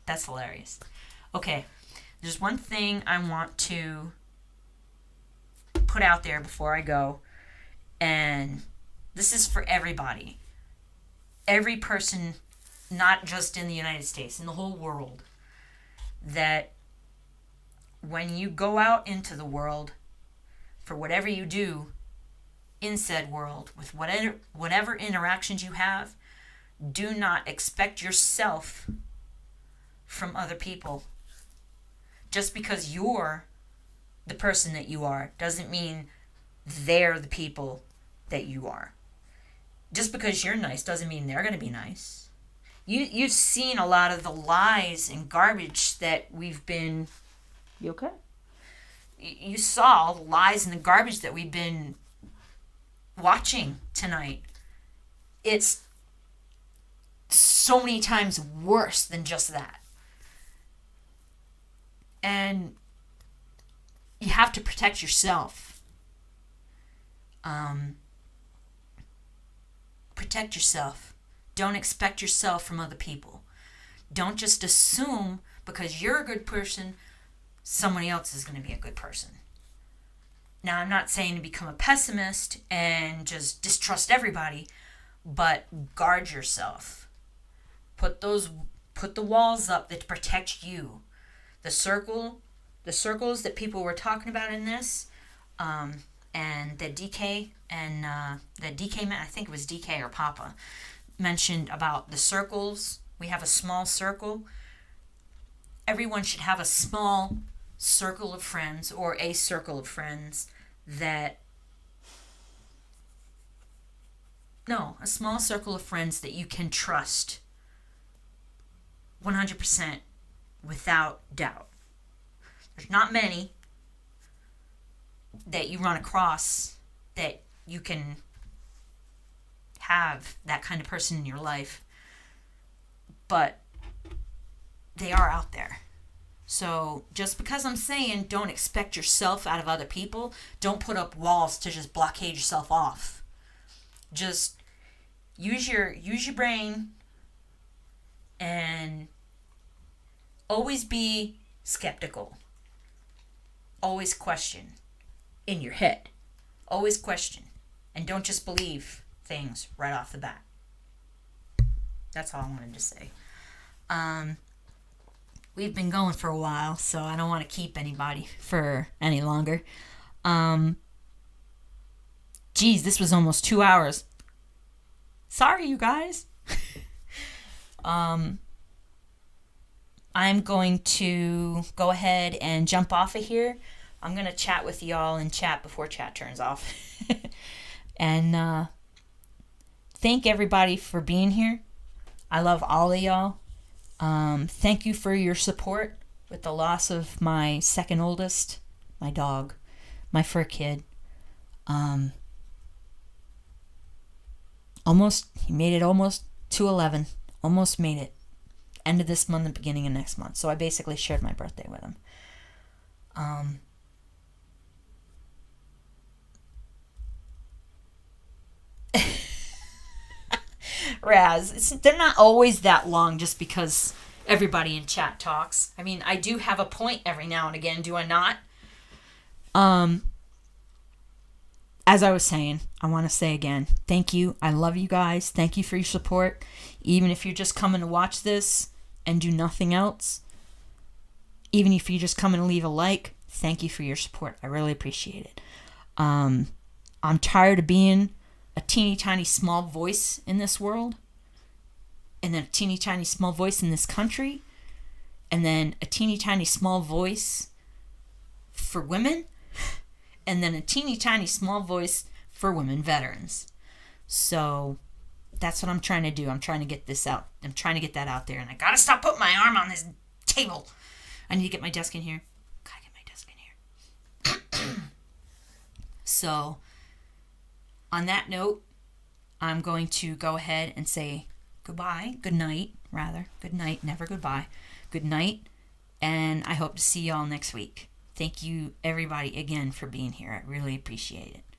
That's hilarious. Okay, there's one thing I want to put out there before I go, and this is for everybody. Every person, not just in the United States, in the whole world, that when you go out into the world, for whatever you do in said world, with whatever interactions you have, do not expect yourself from other people. Just because you're the person that you are doesn't mean they're the people that you are. Just because you're nice doesn't mean they're going to be nice. You've seen a lot of the lies and garbage that we've been... You okay? You saw the lies and the garbage that we've been watching tonight. It's so many times worse than just that. And you have to protect yourself. Protect yourself. Don't expect yourself from other people. Don't just assume because you're a good person, somebody else is going to be a good person. Now, I'm not saying to become a pessimist and just distrust everybody, but guard yourself. Put the walls up that protect you. The circles that people were talking about in this, and that DK and that DK, I think it was DK or Papa, mentioned about the circles. We have a small circle. Everyone should have a small circle of friends, or a circle of friends that... No, a small circle of friends that you can trust 100% without doubt. There's not many that you run across that you can have that kind of person in your life, but they are out there. So just because I'm saying don't expect yourself out of other people, don't put up walls to just blockade yourself off. Just use your brain and always be skeptical. Always question in your head. Always question. And don't just believe things right off the bat. That's all I wanted to say. We've been going for a while, so I don't want to keep anybody for any longer. Geez, this was almost 2 hours. Sorry, you guys. I'm going to go ahead and jump off of here. I'm going to chat with y'all in chat before chat turns off. And thank everybody for being here. I love all of y'all. Thank you for your support with the loss of my second oldest, my dog, my fur kid. He made it almost to 11. Almost made it. End of this month and beginning of next month. So I basically shared my birthday with him. Raz, they're not always that long just because everybody in chat talks. I mean, I do have a point every now and again, do I not? As I was saying, I want to say again, thank you. I love you guys. Thank you for your support. Even if you're just coming to watch this and do nothing else, even if you just come and leave a like, thank you for your support. I really appreciate it. I'm tired of being a teeny tiny small voice in this world, and then a teeny tiny small voice in this country, and then a teeny tiny small voice for women, and then a teeny tiny small voice for women veterans. So that's what I'm trying to do. I'm trying to get this out. I'm trying to get that out there, and I gotta stop putting my arm on this table. I need to get my desk in here. Gotta get my desk in here. So on that note, I'm going to go ahead and say goodbye, good night, rather. Good night, never goodbye. Good night, and I hope to see y'all next week. Thank you, everybody, again for being here. I really appreciate it.